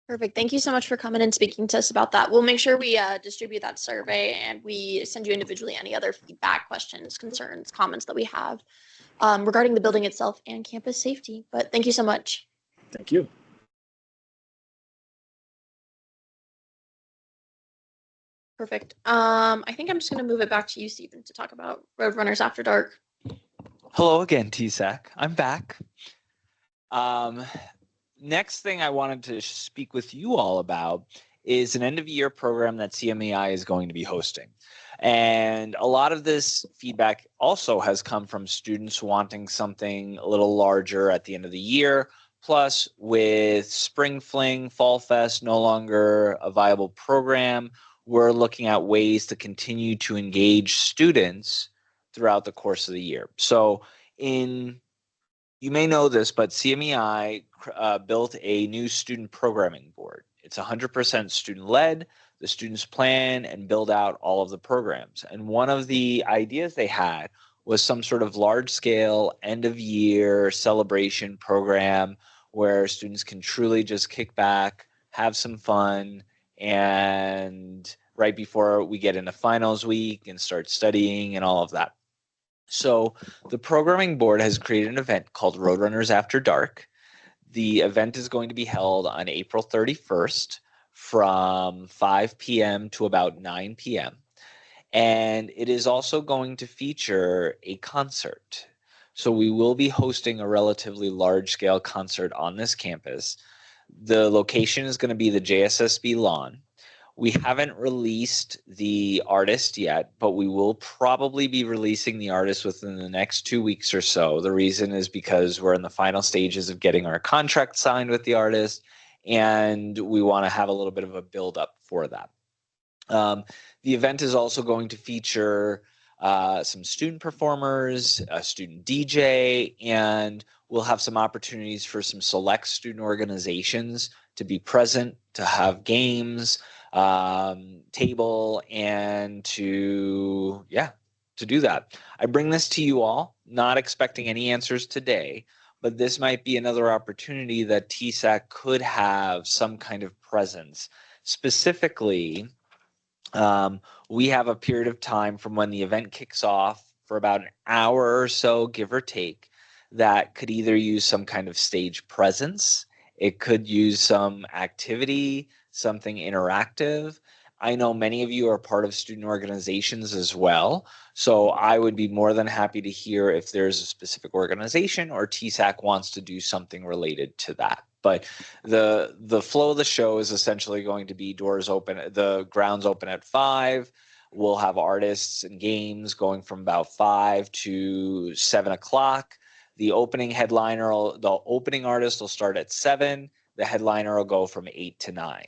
Perfect. Thank you so much for coming and speaking to us about that. We'll make sure we distribute that survey, and we send you individually any other feedback, questions, concerns, comments that we have regarding the building itself and campus safety. But thank you so much. Thank you. Perfect. I think I'm just going to move it back to you, Stephen, to talk about Roadrunners After Dark. Hello again, TSAC. I'm back. Next thing I wanted to speak with you all about is an end-of-year program that CMEI is going to be hosting. And a lot of this feedback also has come from students wanting something a little larger at the end of the year. Plus, with Spring Fling, Fall Fest no longer a viable program, we're looking at ways to continue to engage students throughout the course of the year. So you may know this, but CMEI built a new student programming board. It's 100% student-led. The students plan and build out all of the programs. And one of the ideas they had was some sort of large-scale end-of-year celebration program where students can truly just kick back, have some fun, and right before we get into finals week and start studying and all of that. So the programming board has created an event called Roadrunners After Dark. The event is going to be held on April 31st from 5 p.m. to about 9 p.m. And it is also going to feature a concert. So we will be hosting a relatively large-scale concert on this campus. The location is going to be the JSSB lawn. We haven't released the artist yet, but we will probably be releasing the artist within the next 2 weeks or so. The reason is because we're in the final stages of getting our contract signed with the artist, and we want to have a little bit of a build-up for that. The event is also going to feature some student performers, a student DJ, and we'll have some opportunities for some select student organizations to be present, to have games, table, and to do that. I bring this to you all, not expecting any answers today, but this might be another opportunity that TSAC could have some kind of presence. Specifically, we have a period of time from when the event kicks off for about an hour or so, give or take, that could either use some kind of stage presence. It could use some activity, something interactive. I know many of you are part of student organizations as well, so I would be more than happy to hear if there's a specific organization or TSAC wants to do something related to that. But the flow of the show is essentially going to be doors open, the grounds open at 5. We'll have artists and games going from about 5 to 7 o'clock. The opening artist will start at 7. The headliner will go from 8 to 9.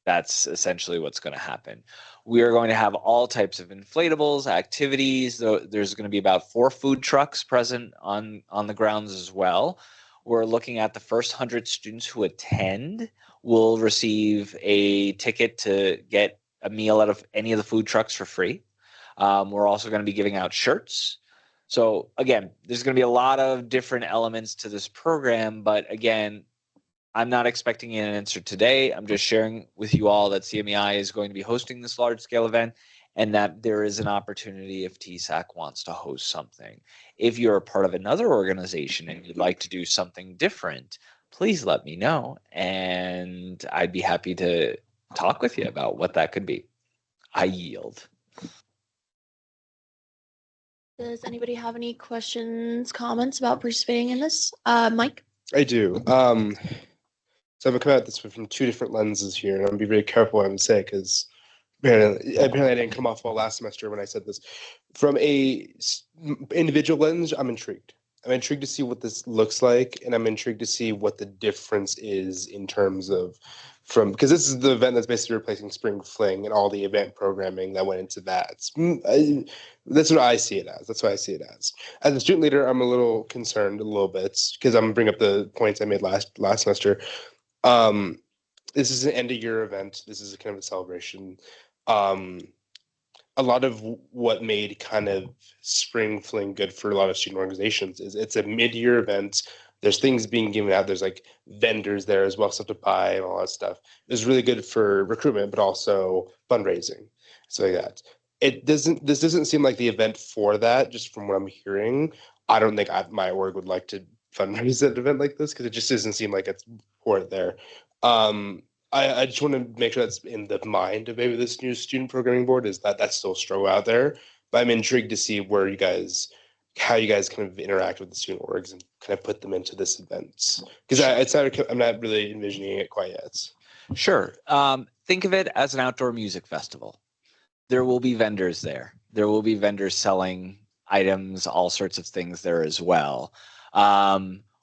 That's essentially what's going to happen. We are going to have all types of inflatables, activities. There's going to be about 4 food trucks present on the grounds as well. We're looking at the first 100 students who attend will receive a ticket to get a meal out of any of the food trucks for free. We're also going to be giving out shirts. So again, there's going to be a lot of different elements to this program, but again, I'm not expecting an answer today. I'm just sharing with you all that CMEI is going to be hosting this large scale event and that there is an opportunity if TSAC wants to host something. If you're a part of another organization and you'd like to do something different, please let me know and I'd be happy to talk with you about what that could be. I yield. Does anybody have any questions, comments about participating in this? Mike? I do. So I'm coming at this from 2 different lenses here, and I'm gonna be very careful what I'm gonna say because apparently I didn't come off well last semester when I said this. From a individual lens, I'm intrigued. I'm intrigued to see what this looks like, and I'm intrigued to see what the difference is in terms of because this is the event that's basically replacing Spring Fling and all the event programming that went into that. That's what I see it as. That's what I see it as. As a student leader, I'm a little concerned a little bit because I'm gonna bring up the points I made last semester. This is an end of year event. This is a kind of a celebration. A lot of what made kind of Spring Fling good for a lot of student organizations is it's a mid-year event. There's things being given out. There's like vendors there as well, stuff to buy and all that stuff. It's really good for recruitment, but also fundraising, stuff like that. This doesn't seem like the event for that, just from what I'm hearing. I don't think my org would like to fundraise at an event like this because it just doesn't seem like it's for it there. I just want to make sure that's in the mind of maybe this new student programming board is that that's still a struggle out there. But I'm intrigued to see how you guys kind of interact with the student orgs and kind of put them into this event because I'm not really envisioning it quite yet. Sure. Think of it as an outdoor music festival. There will be vendors there. There will be vendors selling items, all sorts of things there as well.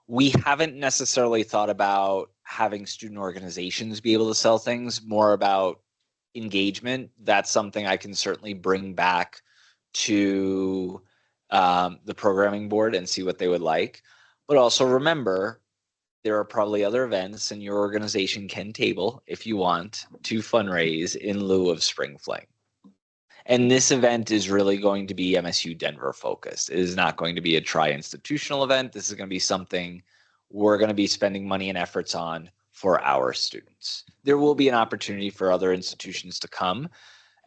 We haven't necessarily thought about having student organizations be able to sell things, more about engagement. That's something I can certainly bring back to the programming board and see what they would like. But also remember, there are probably other events and your organization can table, if you want, to fundraise in lieu of Spring Fling. And this event is really going to be MSU Denver focused. It is not going to be a tri-institutional event. This is going to be something we're going to be spending money and efforts on for our students. There will be an opportunity for other institutions to come.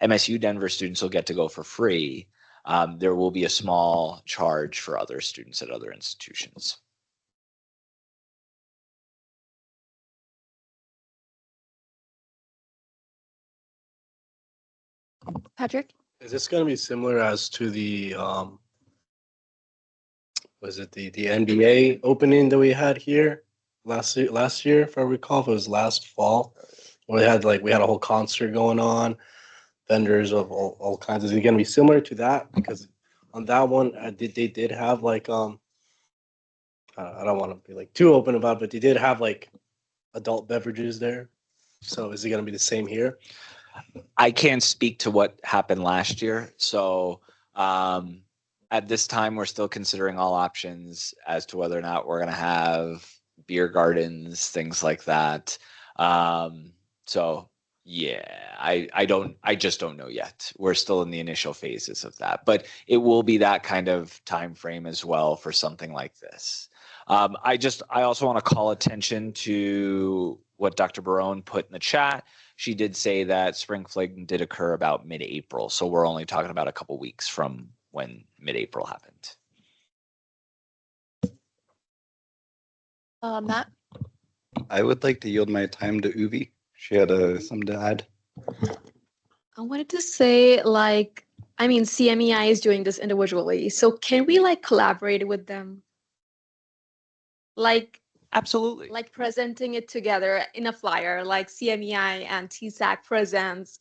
MSU Denver students will get to go for free. There will be a small charge for other students at other institutions. Patrick? Is this going to be similar as to the was it the NBA opening that we had here last year, if I recall, if it was last fall, where we had a whole concert going on, vendors of all kinds. Is it going to be similar to that? Because on that one, they did have like I don't want to be like too open about it, but they did have like adult beverages there. So is it going to be the same here? I can't speak to what happened last year. So at this time, we're still considering all options as to whether or not we're going to have beer gardens, things like that. So yeah, I just don't know yet. We're still in the initial phases of that, but it will be that kind of time frame as well for something like this. I also want to call attention to what Dr. Barone put in the chat. She did say that Spring Fling did occur about mid-April, so we're only talking about a couple weeks from when mid-April happened. Matt? I would like to yield my time to Uvi. She had something to add. I wanted to say, CMEI is doing this individually, so can we collaborate with them? Absolutely. Like presenting it together in a flyer, like CMEI and TSAC presents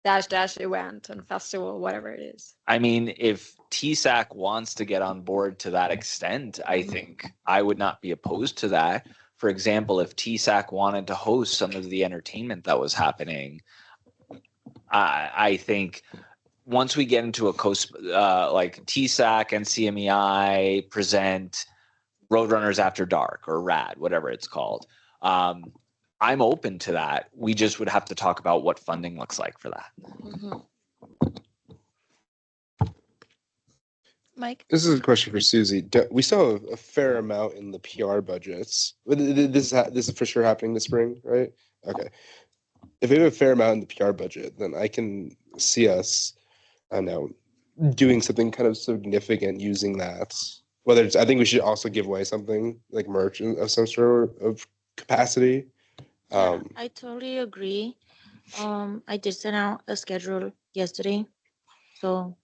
dash event and festival, whatever it is. I mean, if TSAC wants to get on board to that extent, I think I would not be opposed to that. For example, if TSAC wanted to host some of the entertainment that was happening, I think once we get into like TSAC and CMEI present Roadrunners After Dark or RAD, whatever it's called. I'm open to that. We just would have to talk about what funding looks like for that. Mhm. Mike? This is a question for Susie. We saw a fair amount in the PR budgets. This is for sure happening this spring, right? Okay. If we have a fair amount in the PR budget, then I can see us, I don't know, doing something kind of significant using that. Whether it's, I think we should also give away something like merch of some sort of capacity. Yeah, I totally agree. I did send out a schedule yesterday, so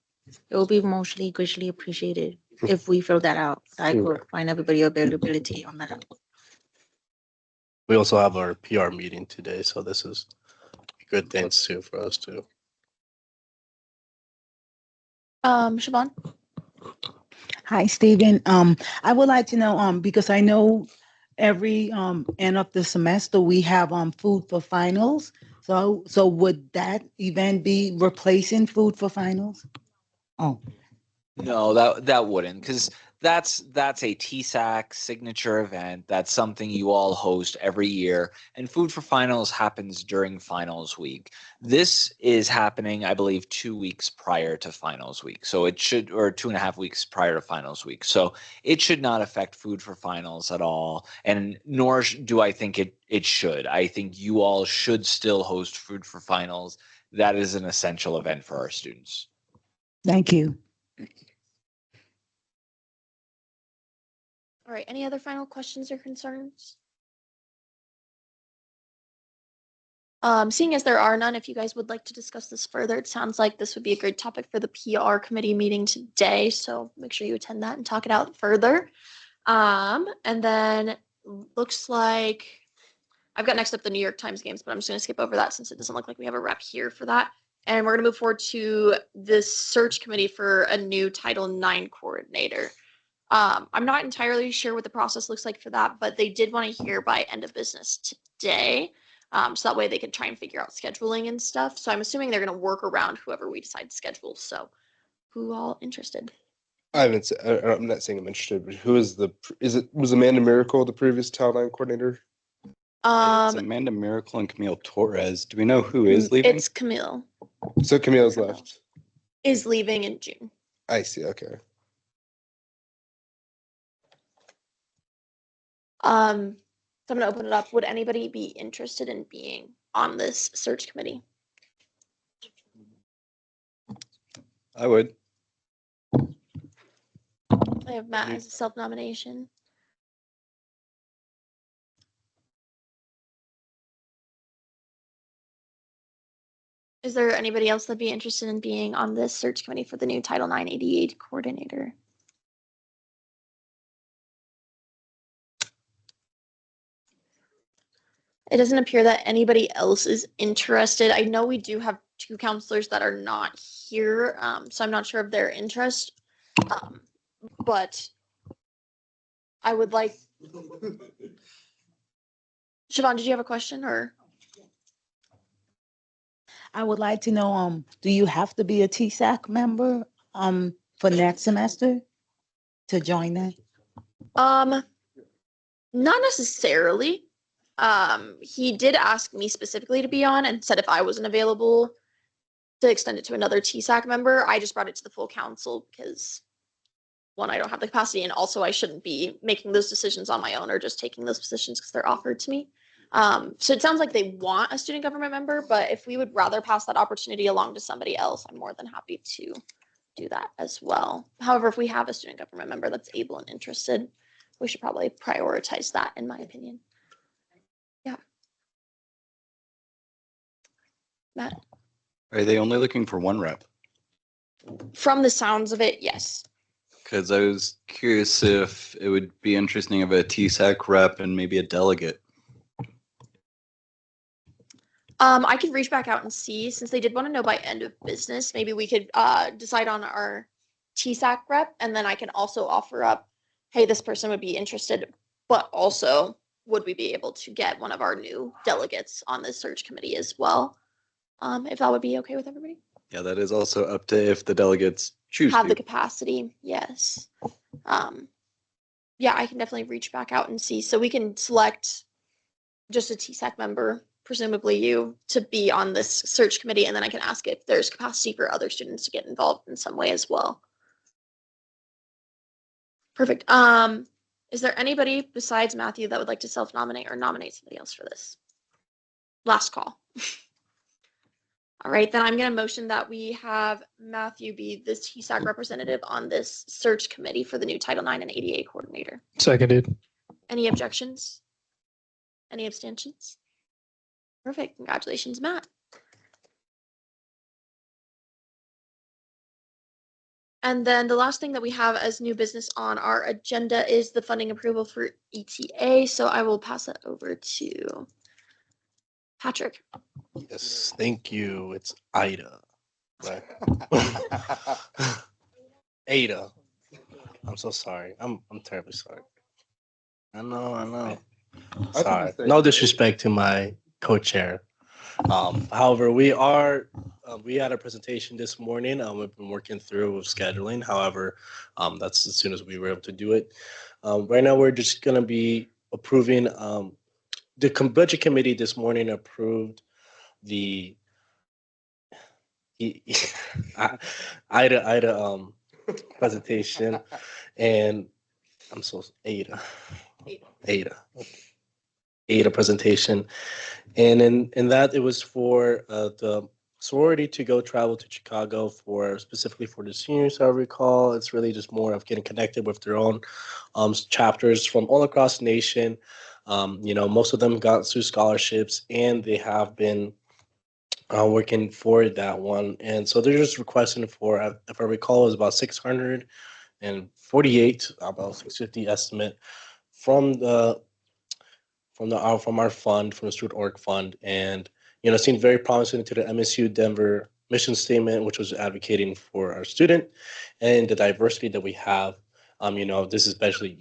it will be mostly greatly appreciated if we fill that out. I could find everybody availability on that. We also have our PR meeting today, so this is good things too for us too. Siobhan? Hi, Stephen. I would like to know, because I know every end of the semester we have food for finals. So would that event be replacing food for finals? Oh, No, that wouldn't, because that's a TSAC signature event. That's something you all host every year, and Food for Finals happens during finals week. This is happening, I believe, 2 weeks prior to finals week. So it should, or 2.5 weeks prior to finals week. So it should not affect Food for Finals at all, and nor do I think it should. I think you all should still host Food for Finals. That is an essential event for our students. thank you. All right, any other final questions or concerns? Seeing as there are none, if you guys would like to discuss this further, it sounds like this would be a great topic for the PR committee meeting today. So make sure you attend that and talk it out further. And then looks like I've got next up the New York Times games, but I'm just going to skip over that since it doesn't look like we have a rep here for that. And we're going to move forward to the search committee for a new Title IX coordinator. I'm not entirely sure what the process looks like for that, but they did want to hear by end of business today. So that way they can try and figure out scheduling and stuff. So I'm assuming they're going to work around whoever we decide to schedule. So who all interested? I'm not saying I'm interested, but who is was Amanda Miracle the previous Title IX coordinator? It's Amanda Miracle and Camille Torres. Do we know who is leaving? It's Camille. So Camille's left. Is leaving in June. I see. Okay. So I'm going to open it up. Would anybody be interested in being on this search committee? I would. I have Matt as a self-nomination. Is there anybody else that'd be interested in being on this search committee for the new Title IX ADA coordinator? It doesn't appear that anybody else is interested. I know we do have 2 counselors that are not here, so I'm not sure of their interest. But I would like. Siobhan, did you have a question or? I would like to know, do you have to be a TSAC member for next semester to join that? Not necessarily. He did ask me specifically to be on and said if I wasn't available to extend it to another TSAC member. I just brought it to the full council because one, I don't have the capacity, and also I shouldn't be making those decisions on my own or just taking those positions because they're offered to me. So it sounds like they want a student government member, but if we would rather pass that opportunity along to somebody else, I'm more than happy to do that as well. However, if we have a student government member that's able and interested, we should probably prioritize that, in my opinion. Yeah. Matt? Are they only looking for 1 rep? From the sounds of it, yes. Because I was curious if it would be interesting of a TSAC rep and maybe a delegate. I could reach back out and see, since they did want to know by end of business, maybe we could decide on our TSAC rep, and then I can also offer up, hey, this person would be interested, but also would we be able to get one of our new delegates on this search committee as well? If that would be okay with everybody? Yeah, that is also up to if the delegates choose Have the to. capacity, yes. Yeah, I can definitely reach back out and see. So we can select just a TSAC member, presumably you, to be on this search committee, and then I can ask if there's capacity for other students to get involved in some way as well. Perfect. Is there anybody besides Matthew that would like to self-nominate or nominate somebody else for this? Last call. All right, then I'm going to motion that we have Matthew be the TSAC representative on this search committee for the new Title IX and ADA coordinator. Seconded. Any objections? Any abstentions? Perfect. Congratulations, Matt. And then the last thing that we have as new business on our agenda is the funding approval for ETA. So I will pass it over to Patrick. Yes, thank you. It's Ida. Right. Ada. I'm so sorry. I'm terribly sorry. I know. Sorry. No disrespect to my co-chair. However, we had a presentation this morning. We've been working through with scheduling. However, that's as soon as we were able to do it. Right now, we're just going to be approving. The budget committee this morning approved the Ida presentation, and I'm so Ada presentation, and in that it was for the sorority to go travel to Chicago for specifically for the seniors. I recall it's really just more of getting connected with their own chapters from all across the nation. Most of them got through scholarships, and they have been working for that one. And so they're just requesting for, if I recall, it was about 648, about 650 estimate from our fund, from the Student Org Fund. And, it seemed very promising to the MSU Denver mission statement, which was advocating for our student and the diversity that we have. This is especially,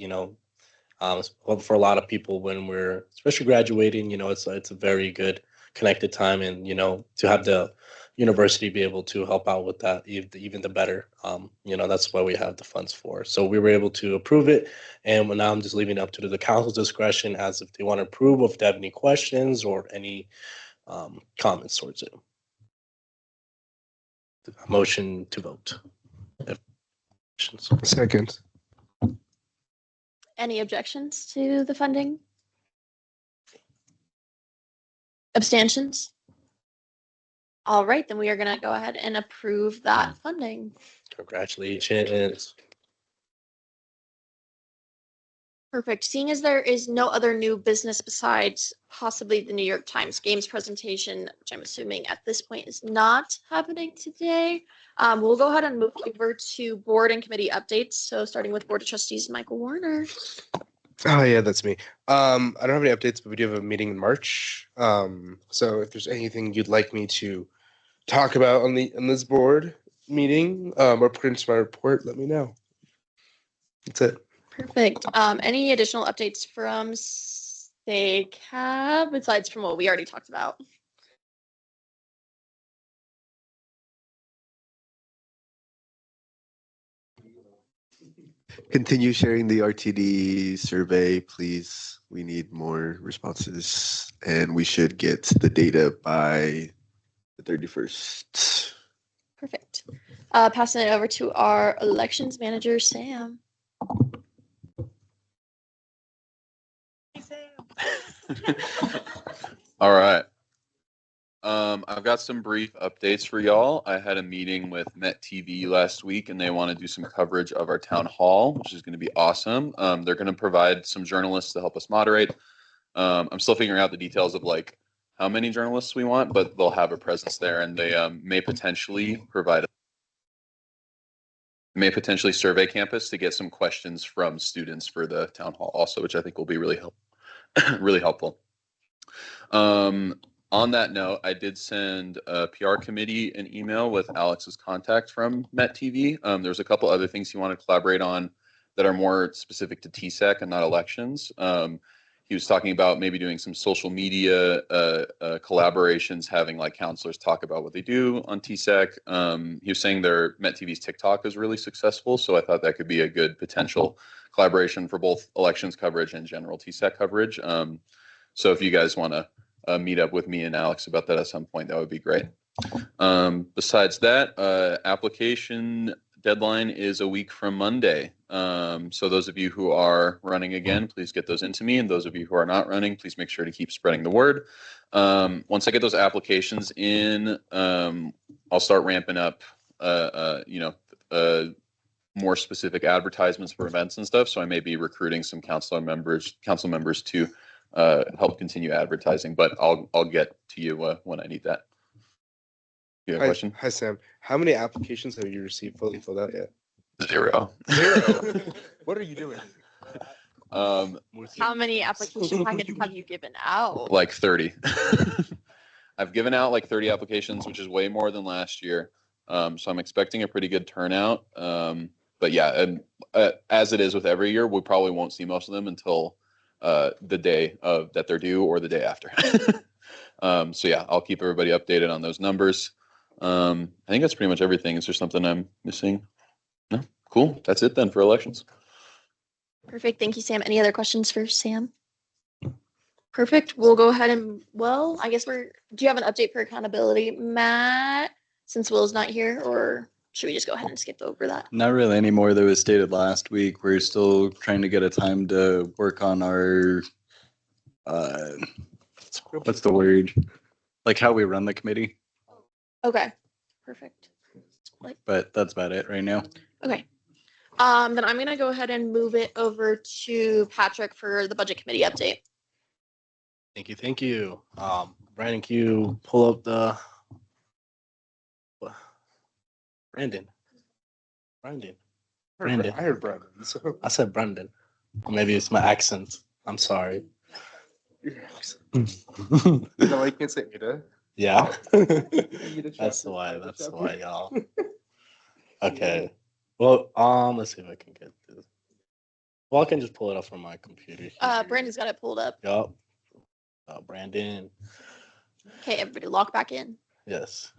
for a lot of people when we're especially graduating, it's a very good connected time, and to have the university be able to help out with that even the better. That's what we have the funds for. So we were able to approve it, and now I'm just leaving it up to the council's discretion as if they want to approve, or if they have any questions or any comments towards it. Motion to vote. Second. Any objections to the funding? Abstentions? All right, then we are going to go ahead and approve that funding. Congratulations. Perfect. Seeing as there is no other new business besides possibly the New York Times Games presentation, which I'm assuming at this point is not happening today, we'll go ahead and move over to board and committee updates. So starting with Board of Trustees, Michael Warner. Oh yeah, that's me. I don't have any updates, but we do have a meeting in March. So if there's anything you'd like me to talk about on this board meeting, or put into my report, let me know. That's it. Perfect. Any additional updates from SACAB besides from what we already talked about? Continue sharing the RTD survey, please. We need more responses, and we should get the data by the 31st. Perfect. Passing it over to our elections manager, Sam. All right. I've got some brief updates for y'all. I had a meeting with Met TV last week, and they want to do some coverage of our town hall, which is going to be awesome. They're going to provide some journalists to help us moderate. I'm still figuring out the details of like how many journalists we want, but they'll have a presence there, and they may potentially survey campus to get some questions from students for the town hall also, which I think will be really helpful. On that note, I did send a PR committee an email with Alex's contact from Met TV. There's a couple other things he wanted to collaborate on that are more specific to TSAC and not elections. he was talking about maybe doing some social media collaborations, having like counselors talk about what they do on TSAC. He was saying their Met TV's TikTok is really successful, so I thought that could be a good potential collaboration for both elections coverage and general TSAC coverage. So if you guys want to meet up with me and Alex about that at some point, that would be great. Besides that, application deadline is a week from Monday. So those of you who are running again, please get those into me. And those of you who are not running, please make sure to keep spreading the word. Once I get those applications in, I'll start ramping up, more specific advertisements for events and stuff. So I may be recruiting some council members to help continue advertising, but I'll get to you when I need that. You have a question? Hi, Sam. How many applications have you received fully filled out yet? 0. What are you doing? How many application packets have you given out? Like 30. I've given out like 30 applications, which is way more than last year. So I'm expecting a pretty good turnout. But yeah, and as it is with every year, we probably won't see most of them until the day that they're due or the day after. So yeah, I'll keep everybody updated on those numbers. I think that's pretty much everything. Is there something I'm missing? No? Cool. That's it then for elections. Perfect. Thank you, Sam. Any other questions for Sam? Perfect. We'll go ahead and, well, I guess do you have an update for accountability, Matt, since Will's not here, or should we just go ahead and skip over that? Not really anymore. That was stated last week. We're still trying to get a time to work on our, what's the word? Like how we run the committee. Okay. Perfect. But that's about it right now. Okay. Then I'm going to go ahead and move it over to Patrick for the budget committee update. Thank you. Brandon, can you pull up the Brandon. I heard Brandon. So. I said Brandon. Or maybe it's my accent. I'm sorry. Your accent. No, I can't say Ada. Yeah. That's why, y'all. Okay. Well, let's see if I can get this. Well, I can just pull it up from my computer. Brandon's got it pulled up. Yup. Brandon. Okay, everybody log back in. Yes.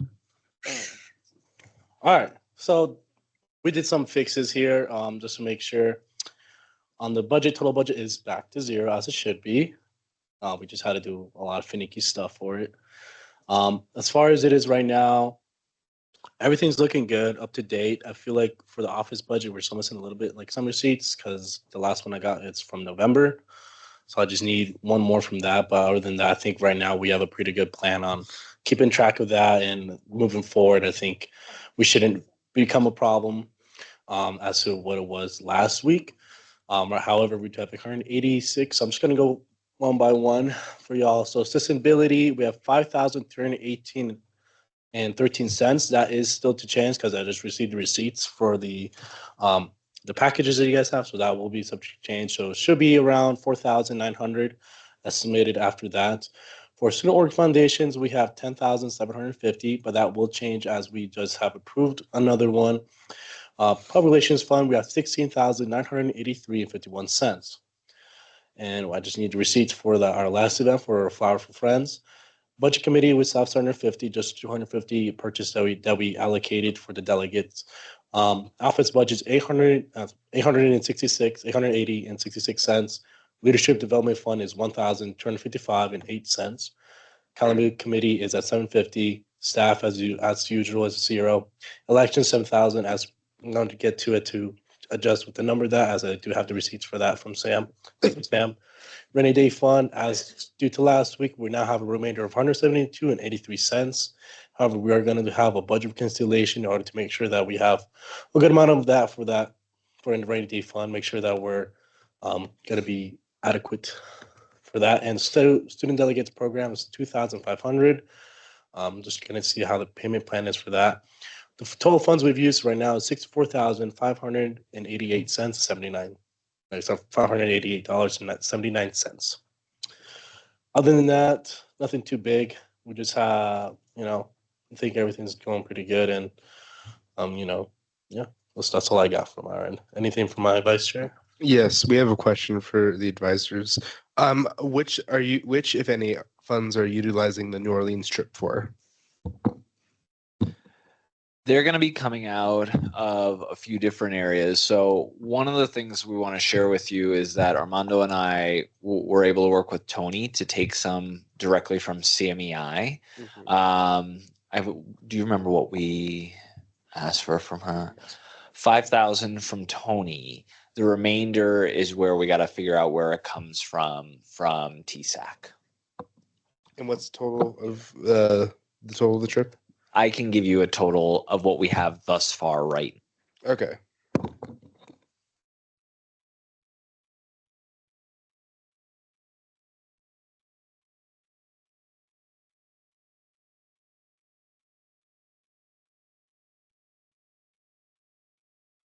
All right. So we did some fixes here just to make sure on the budget, total budget is back to 0 as it should be. We just had to do a lot of finicky stuff for it. As far as it is right now, everything's looking good, up to date. I feel like for the office budget, we're still missing a little bit like some receipts because the last one I got, it's from November. So I just need one more from that. But other than that, I think right now we have a pretty good plan on keeping track of that and moving forward. I think we shouldn't become a problem as to what it was last week. However, we do have 186. So I'm just going to go one by one for y'all. So sustainability, we have 5,318 and 13 cents. That is still to change because I just received the receipts for the packages that you guys have. So that will be subject to change. So it should be around 4,900 estimated after that. For student org foundations, we have 10,750, but that will change as we just have approved another one. Public relations fund, we have 16,983 and 51 cents. And I just need the receipts for our last event for Flower for Friends. Budget committee with South 750, just 250 purchase that we allocated for the delegates. Office budget's 866, 880 and 66 cents. Leadership Development Fund is 1,255 and 8 cents. Calendar committee is at 750. Staff as usual is 0. Election 7,000. As I'm going to get to it to adjust with the number of that, as I do have the receipts for that from Sam. Rainy Day Fund, as due to last week, we now have a remainder of 172 and 83 cents. However, we are going to have a budget reconciliation in order to make sure that we have a good amount of that for the Rainy Day Fund. Make sure that we're going to be adequate for that. And student delegates program is 2,500. I'm just going to see how the payment plan is for that. The total funds we've used right now is $64,588.79. So $588.79. Other than that, nothing too big. We just have, I think everything's going pretty good, and yeah, that's all I got from our end. Anything from my vice chair? Yes, we have a question for the advisors. Which, if any, funds are utilizing the New Orleans trip for? They're going to be coming out of a few different areas. So one of the things we want to share with you is that Armando and I were able to work with Tony to take some directly from CMEI. Do you remember what we asked for from her? 5,000 from Tony. The remainder is where we got to figure out where it comes from TSAC. And what's the total of the trip? I can give you a total of what we have thus far, right? Okay.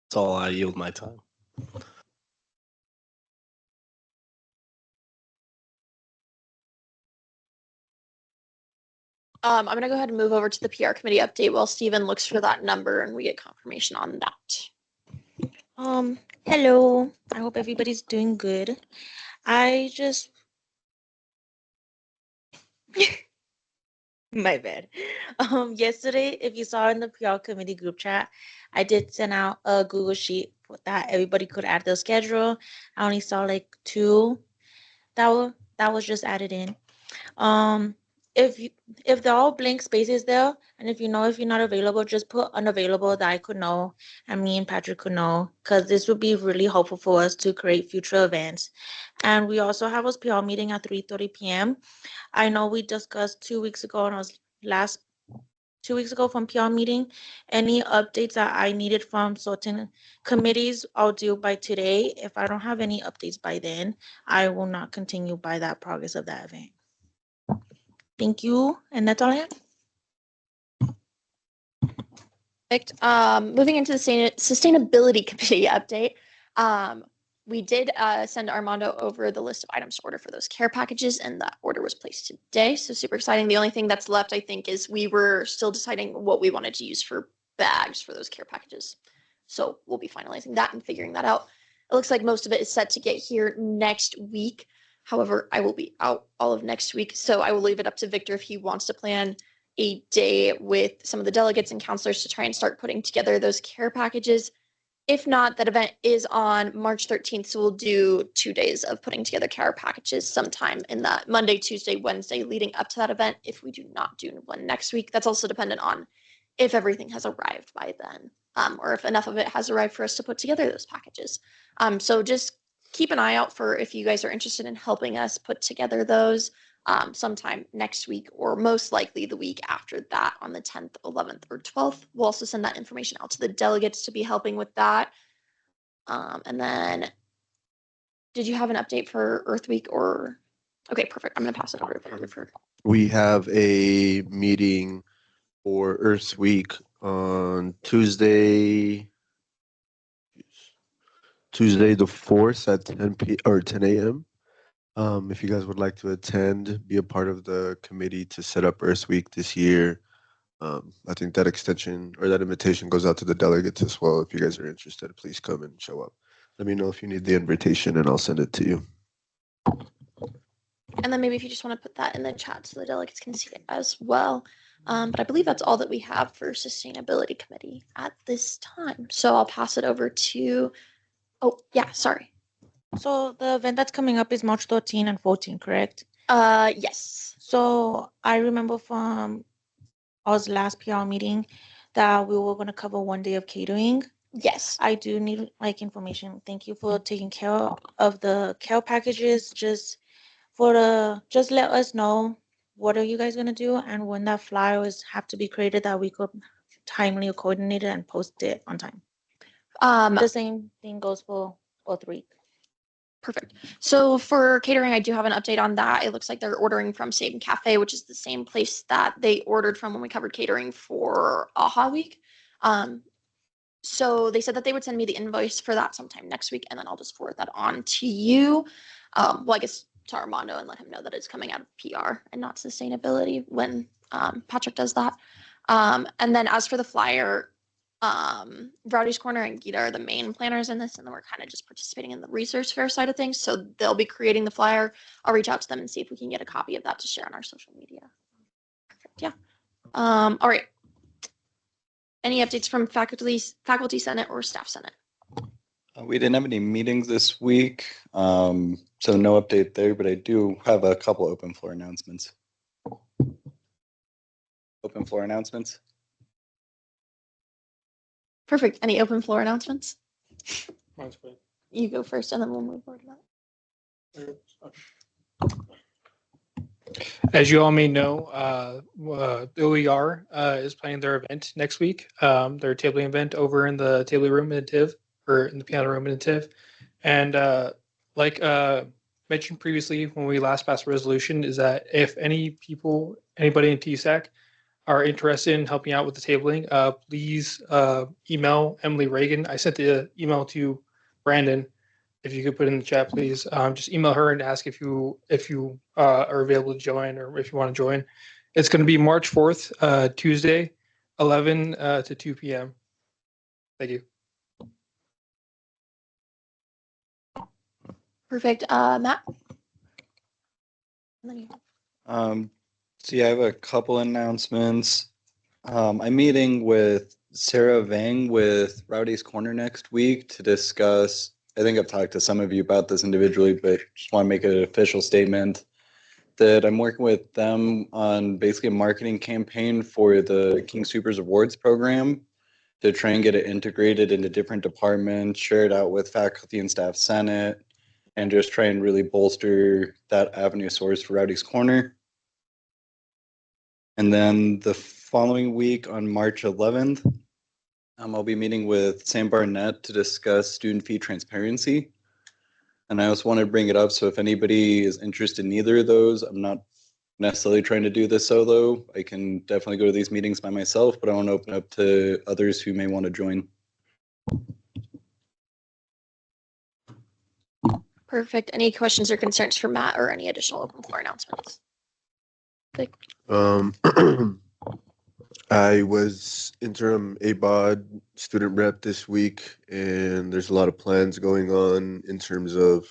That's all I yield my time. I'm going to go ahead and move over to the PR committee update while Steven looks for that number and we get confirmation on that. Hello. I hope everybody's doing good. I just my bad. Yesterday, if you saw in the PR committee group chat, I did send out a Google sheet that everybody could add their schedule. I only saw like 2 that was just added in. If they're all blank spaces there, and if you're not available, just put unavailable that I could know and me and Patrick could know, because this would be really helpful for us to create future events. And we also have a PR meeting at 3:30 p.m. I know we discussed 2 weeks ago, and I was last 2 weeks ago from PR meeting. Any updates that I needed from certain committees, I'll do by today. If I don't have any updates by then, I will not continue by that progress of that event. Thank you, and that's all I have. Perfect. Moving into the sustainability committee update. We did send Armando over the list of items to order for those care packages, and that order was placed today. So super exciting. The only thing that's left, I think, is we were still deciding what we wanted to use for bags for those care packages. So we'll be finalizing that and figuring that out. It looks like most of it is set to get here next week. However, I will be out all of next week, so I will leave it up to Victor if he wants to plan a day with some of the delegates and counselors to try and start putting together those care packages. If not, that event is on March 13th, so we'll do 2 days of putting together care packages sometime in that Monday, Tuesday, Wednesday leading up to that event. If we do not do one next week, that's also dependent on if everything has arrived by then, or if enough of it has arrived for us to put together those packages. So just keep an eye out for if you guys are interested in helping us put together those sometime next week, or most likely the week after that on the 10th, 11th, or 12th. We'll also send that information out to the delegates to be helping with that. And then, did you have an update for Earth Week or? Okay, perfect. I'm going to pass it over to Victor. We have a meeting for Earth Week on Tuesday the 4th at 10 a.m. If you guys would like to attend, be a part of the committee to set up Earth Week this year. I think that extension or that invitation goes out to the delegates as well. If you guys are interested, please come and show up. Let me know if you need the invitation and I'll send it to you. And then maybe if you just want to put that in the chat so the delegates can see it as well. But I believe that's all that we have for Sustainability Committee at this time. So I'll pass it over to, oh, yeah, sorry. So the event that's coming up is March 13 and 14, correct? Yes. So I remember from our last PR meeting that we were going to cover 1 day of catering. Yes. I do need information. Thank you for taking care of the care packages. Just let us know what are you guys going to do and when that flyers have to be created that we could timely coordinate it and post it on time. The same thing goes for Earth Week. Perfect. So for catering, I do have an update on that. It looks like they're ordering from Save Cafe, which is the same place that they ordered from when we covered catering for AHA Week. So they said that they would send me the invoice for that sometime next week, and then I'll just forward that on to you. Well, I guess to Armando, and let him know that it's coming out of PR and not sustainability when Patrick does that. And then as for the flyer, Rowdy's Corner and Gita are the main planners in this, and then we're kind of just participating in the research fair side of things. So they'll be creating the flyer. I'll reach out to them and see if we can get a copy of that to share on our social media. Perfect. Yeah. All right. Any updates from faculty senate or staff senate? We didn't have any meetings this week, so no update there, but I do have a couple open floor announcements. Open floor announcements? Perfect. Any open floor announcements? Mine's good. You go first, and then we'll move forward to that. As you all may know, the OER is planning their event next week, their tabling event over in the tabling room in the TIV, or in the piano room in the TIV. And like mentioned previously when we last passed a resolution, is that if anybody in TSAC are interested in helping out with the tabling, please email Emily Reagan. I sent the email to Brandon. If you could put in the chat, please. Just email her and ask if you are available to join, or if you want to join. It's going to be March 4th, Tuesday, 11 to 2 p.m. Thank you. Perfect. Matt? And then you. So yeah, I have a couple announcements. I'm meeting with Sarah Vang with Rowdy's Corner next week to discuss. I think I've talked to some of you about this individually, but just want to make an official statement that I'm working with them on basically a marketing campaign for the King Supers Awards program to try and get it integrated into different departments, share it out with faculty and staff senate, and just try and really bolster that avenue source for Rowdy's Corner. And then the following week on March 11th, I'll be meeting with Sam Barnett to discuss student fee transparency. And I also want to bring it up, so if anybody is interested in either of those, I'm not necessarily trying to do this solo. I can definitely go to these meetings by myself, but I want to open up to others who may want to join. Perfect. Any questions or concerns for Matt, or any additional open floor announcements? I was interim ABOD student rep this week, and there's a lot of plans going on in terms of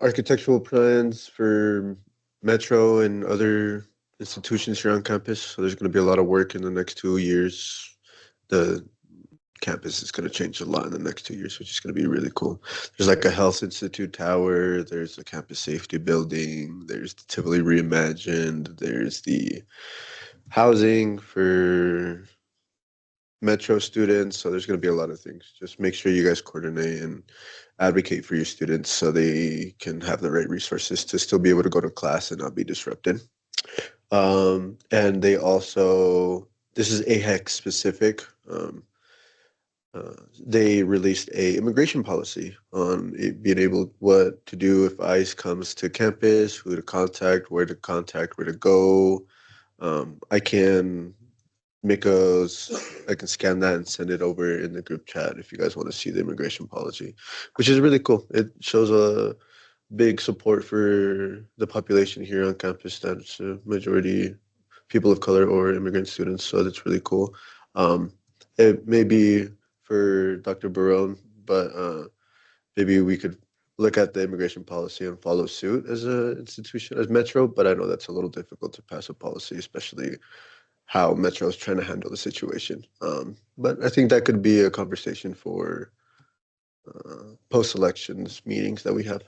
architectural plans for Metro and other institutions here on campus. So there's going to be a lot of work in the next 2 years. The campus is going to change a lot in the next 2 years, which is going to be really cool. There's like a health institute tower, there's a campus safety building, there's the Tivoli Reimagined, there's the housing for Metro students. So there's going to be a lot of things. Just make sure you guys coordinate and advocate for your students so they can have the right resources to still be able to go to class and not be disrupted. And they also, this is AHEC specific. They released a immigration policy on being able what to do if ICE comes to campus, who to contact, where to go. I can I can scan that and send it over in the group chat if you guys want to see the immigration policy, which is really cool. It shows a big support for the population here on campus. That's a majority people of color or immigrant students, so that's really cool. It may be for Dr. Barone, but maybe we could look at the immigration policy and follow suit as an institution, as Metro, but I know that's a little difficult to pass a policy, especially how Metro is trying to handle the situation. But I think that could be a conversation for post-elections meetings that we have.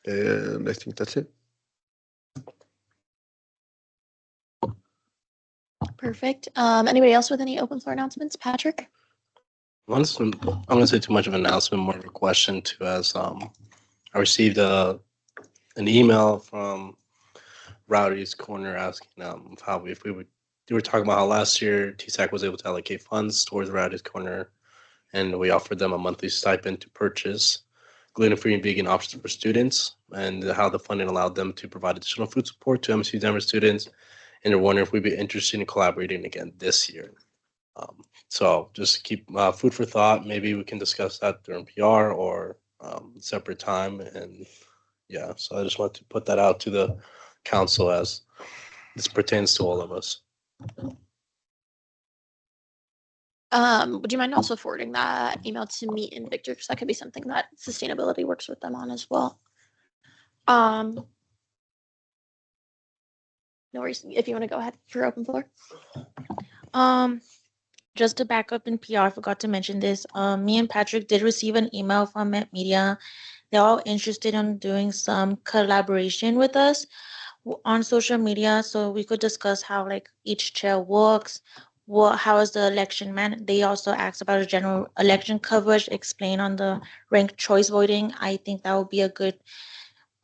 And I think that's it. Perfect. Anybody else with any open floor announcements? Patrick? I'm going to say too much of an announcement, more of a question too, as I received an email from Rowdy's Corner asking how if we were talking about how last year TSAC was able to allocate funds towards Rowdy's Corner, and we offered them a monthly stipend to purchase gluten-free and vegan options for students, and how the funding allowed them to provide additional food support to MSU Denver students. And they're wondering if we'd be interested in collaborating again this year. So just keep food for thought. Maybe we can discuss that during PR or separate time. And yeah, so I just want to put that out to the council as this pertains to all of us. Would you mind also forwarding that email to me and Victor? Because that could be something that sustainability works with them on as well. No worries. If you want to go ahead for open floor. Just to back up in PR, I forgot to mention this. Me and Patrick did receive an email from Met Media. They're all interested in doing some collaboration with us on social media, so we could discuss how like each chair works, how is the election man. They also asked about a general election coverage, explain on the ranked choice voting. I think that would be a good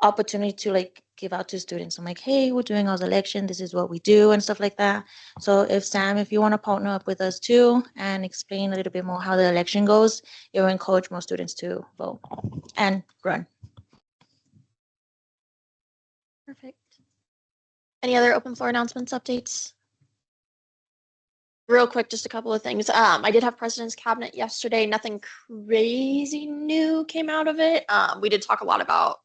opportunity to like give out to students. I'm like, hey, we're doing our election. This is what we do and stuff like that. So if Sam, if you want to partner up with us too and explain a little bit more how the election goes, it will encourage more students to vote and run. Perfect. Any other open floor announcements, updates? Real quick, just a couple of things. I did have President's Cabinet yesterday. Nothing crazy new came out of it. We did talk a lot about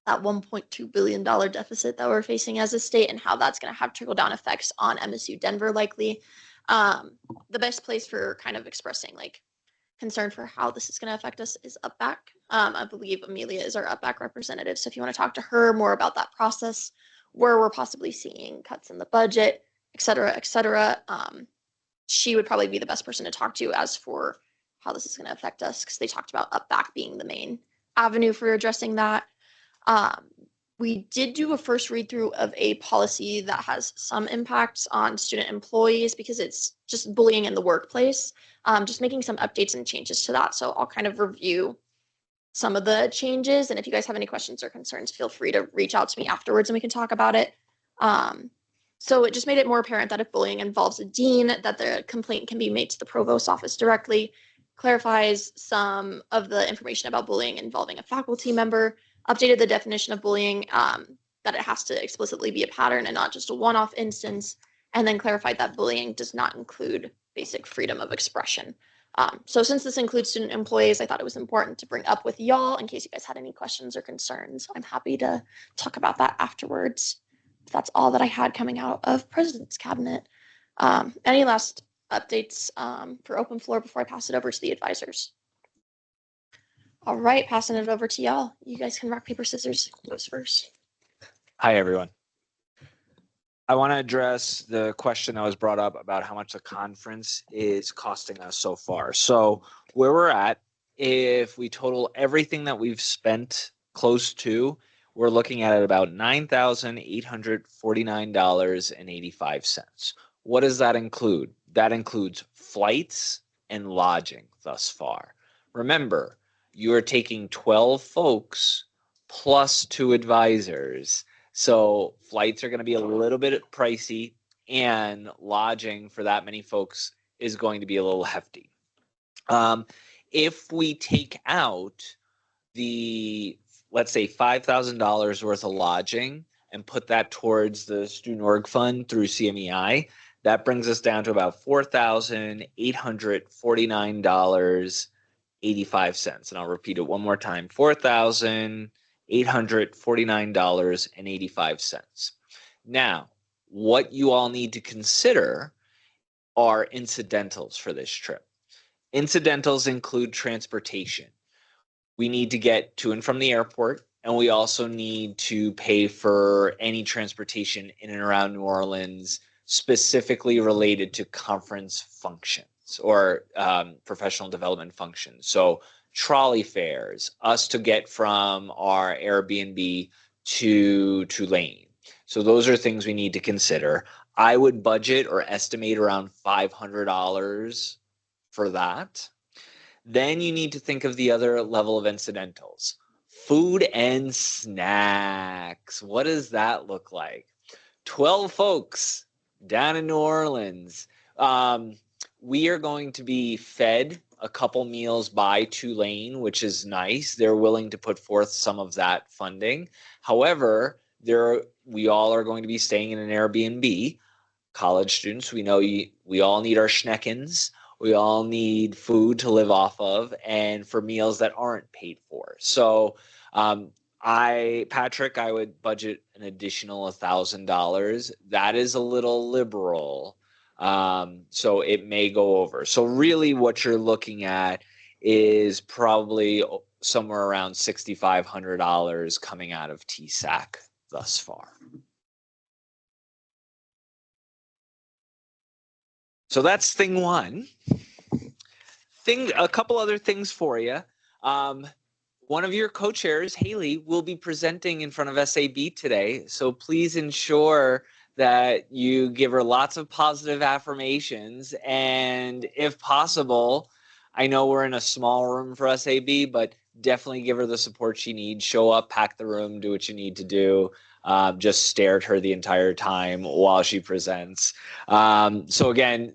that $1.2 billion deficit that we're facing as a state and how that's going to have trickle-down effects on MSU Denver likely. The best place for kind of expressing like concern for how this is going to affect us is UpBack. I believe Amelia is our UpBack representative. So if you want to talk to her more about that process, where we're possibly seeing cuts in the budget, et cetera, she would probably be the best person to talk to as for how this is going to affect us, because they talked about UpBack being the main avenue for addressing that. We did do a first read through of a policy that has some impacts on student employees because it's just bullying in the workplace. Just making some updates and changes to that. So I'll kind of review some of the changes. And if you guys have any questions or concerns, feel free to reach out to me afterwards and we can talk about it. So it just made it more apparent that if bullying involves a dean, that the complaint can be made to the provost's office directly, clarifies some of the information about bullying involving a faculty member, updated the definition of bullying, that it has to explicitly be a pattern and not just a one-off instance, and then clarified that bullying does not include basic freedom of expression. So since this includes student employees, I thought it was important to bring up with y'all in case you guys had any questions or concerns. I'm happy to talk about that afterwards. That's all that I had coming out of President's Cabinet. Any last updates for open floor before I pass it over to the advisors? All right, passing it over to y'all. You guys can rock, paper, scissors. Who goes first? Hi, everyone. I want to address the question that was brought up about how much the conference is costing us so far. So where we're at, if we total everything that we've spent close to, we're looking at about $9,849.85. What does that include? That includes flights and lodging thus far. Remember, you are taking 12 folks plus 2 advisors. So flights are going to be a little bit pricey, and lodging for that many folks is going to be a little hefty. If we take out the, let's say, $5,000 worth of lodging and put that towards the student org fund through CMEI, that brings us down to about $4,849.85. And I'll repeat it one more time, $4,849.85. Now, what you all need to consider are incidentals for this trip. Incidentals include transportation. We need to get to and from the airport, and we also need to pay for any transportation in and around New Orleans, specifically related to conference functions or professional development functions. So trolley fares, us to get from our Airbnb to Tulane. So those are things we need to consider. I would budget or estimate around $500 for that. Then you need to think of the other level of incidentals. Food and snacks. What does that look like? 12 folks down in New Orleans. We are going to be fed a couple meals by Tulane, which is nice. They're willing to put forth some of that funding. However, we all are going to be staying in an Airbnb. College students, we know we all need our schneckens. We all need food to live off of, and for meals that aren't paid for. So Patrick, I would budget an additional $1,000. That is a little liberal. So it may go over. So really what you're looking at is probably somewhere around $6,500 coming out of TSAC thus far. So that's thing one. A couple other things for you. One of your co-chairs, Haley, will be presenting in front of SAB today. So please ensure that you give her lots of positive affirmations. And if possible, I know we're in a small room for SAB, but definitely give her the support she needs. Show up, pack the room, do what you need to do. Just stare at her the entire time while she presents. So again,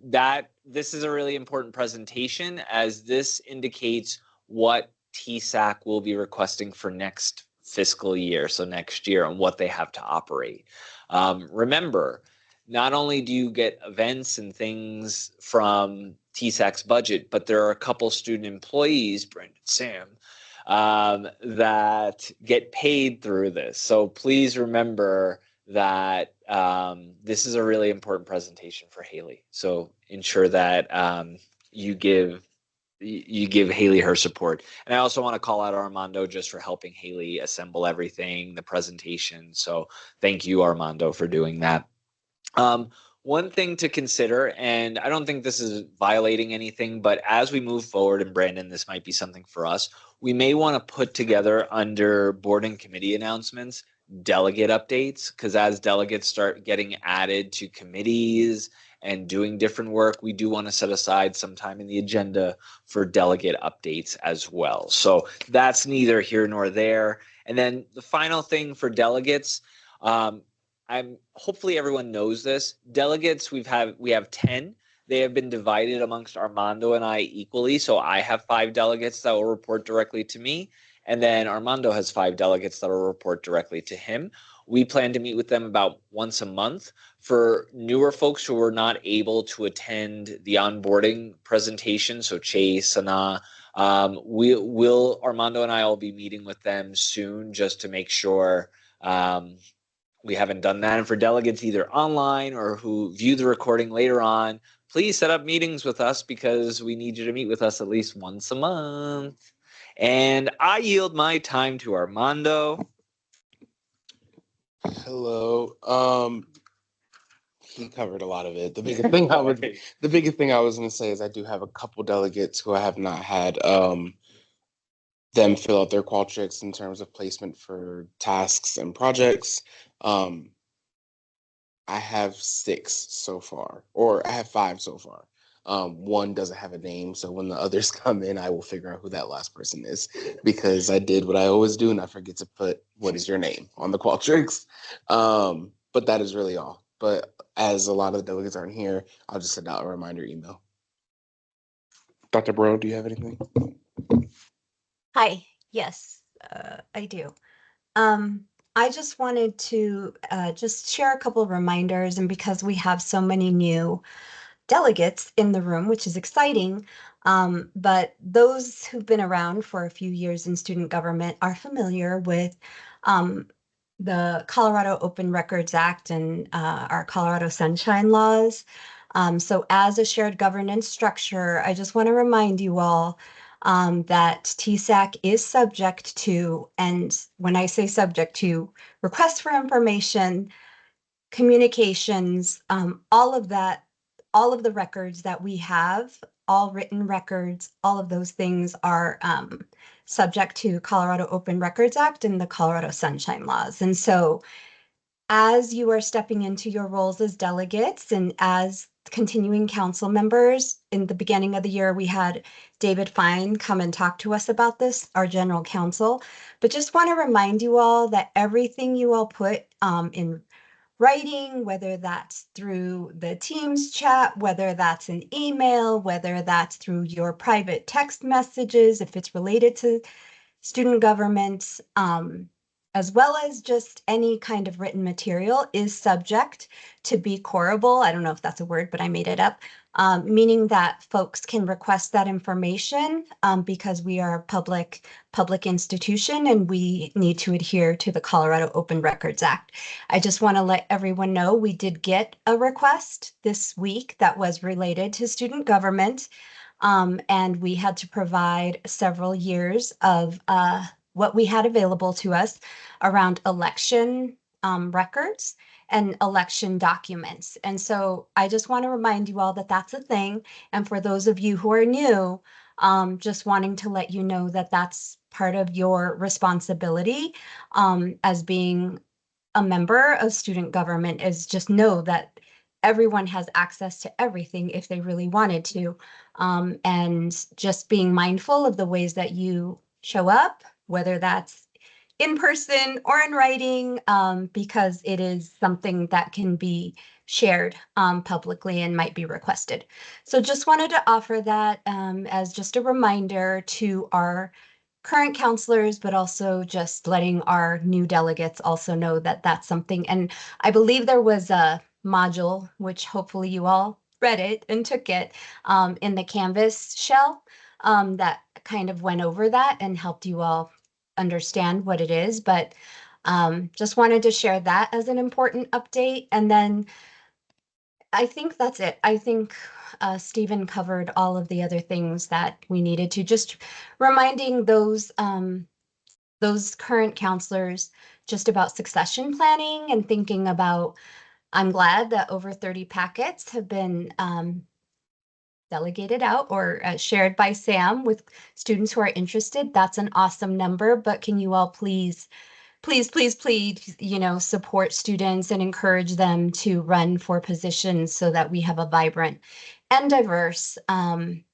this is a really important presentation, as this indicates what TSAC will be requesting for next fiscal year, so next year, and what they have to operate. Remember, not only do you get events and things from TSAC's budget, but there are a couple student employees, Brendan, Sam, that get paid through this. So please remember that this is a really important presentation for Haley. So ensure that you give Haley her support. And I also want to call out Armando just for helping Haley assemble everything, the presentation. So thank you, Armando, for doing that. One thing to consider, and I don't think this is violating anything, but as we move forward, and Brandon, this might be something for us, we may want to put together under board and committee announcements delegate updates, because as delegates start getting added to committees and doing different work, we do want to set aside some time in the agenda for delegate updates as well. So that's neither here nor there. And then the final thing for delegates, hopefully everyone knows this. Delegates, we have 10. They have been divided amongst Armando and I equally. So I have 5 delegates that will report directly to me. And then Armando has 5 delegates that will report directly to him. We plan to meet with them about once a month. For newer folks who are not able to attend the onboarding presentation, so Chase, Sana, Armando and I will be meeting with them soon just to make sure we haven't done that. And for delegates either online or who view the recording later on, please set up meetings with us, because we need you to meet with us at least once a month. And I yield my time to Armando. Hello. He covered a lot of it. The biggest thing I was going to say is I do have a couple delegates who I have not had them fill out their Qualtrics in terms of placement for tasks and projects. I have 6 so far, or I have 5 so far. One doesn't have a name, so when the others come in, I will figure out who that last person is, because I did what I always do and I forget to put what is your name on the Qualtrics. But that is really all. But as a lot of the delegates aren't here, I'll just send out a reminder email. Dr. Bro, do you have anything? Hi, yes, I do. I just wanted to just share a couple of reminders, and because we have so many new delegates in the room, which is exciting, but those who've been around for a few years in student government are familiar with the Colorado Open Records Act and our Colorado Sunshine Laws. So as a shared governance structure, I just want to remind you all that TSAC is subject to, and when I say subject to, requests for information, communications, all of that, all of the records that we have, all written records, all of those things are subject to Colorado Open Records Act and the Colorado Sunshine Laws. And so as you are stepping into your roles as delegates and as continuing council members, in the beginning of the year, we had David Fine come and talk to us about this, our general counsel. But just want to remind you all that everything you all put in writing, whether that's through the Teams chat, whether that's an email, whether that's through your private text messages, if it's related to student government, as well as just any kind of written material, is subject to be corable. I don't know if that's a word, but I made it up, meaning that folks can request that information because we are a public institution and we need to adhere to the Colorado Open Records Act. I just want to let everyone know we did get a request this week that was related to student government. And we had to provide several years of what we had available to us around election records and election documents. And so I just want to remind you all that that's a thing. And for those of you who are new, just wanting to let you know that that's part of your responsibility as being a member of student government, is just know that everyone has access to everything if they really wanted to. And just being mindful of the ways that you show up, whether that's in person or in writing, because it is something that can be shared publicly and might be requested. So just wanted to offer that as just a reminder to our current counselors, but also just letting our new delegates also know that that's something. And I believe there was a module, which hopefully you all read it and took it in the Canvas shell that kind of went over that and helped you all understand what it is. But just wanted to share that as an important update. And then I think that's it. I think Stephen covered all of the other things that we needed to, just reminding those current counselors just about succession planning and thinking about, I'm glad that over 30 packets have been delegated out or shared by Sam with students who are interested. That's an awesome number, but can you all please, support students and encourage them to run for positions so that we have a vibrant and diverse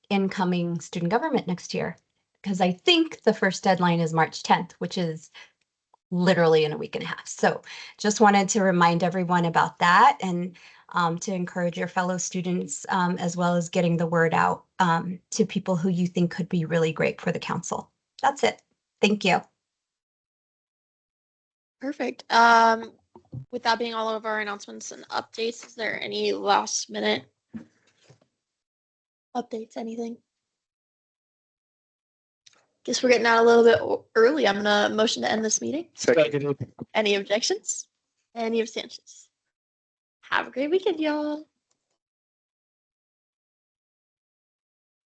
incoming student government next year? Because I think the first deadline is March 10th, which is literally in a week and a half. So just wanted to remind everyone about that and to encourage your fellow students as well as getting the word out to people who you think could be really great for the council. That's it. Thank you. Perfect. With that being all of our announcements and updates, is there any last minute updates, anything? Guess we're getting out a little bit early. I'm gonna motion to end this meeting. Second. Any objections? Any abstentions? Have a great weekend, y'all.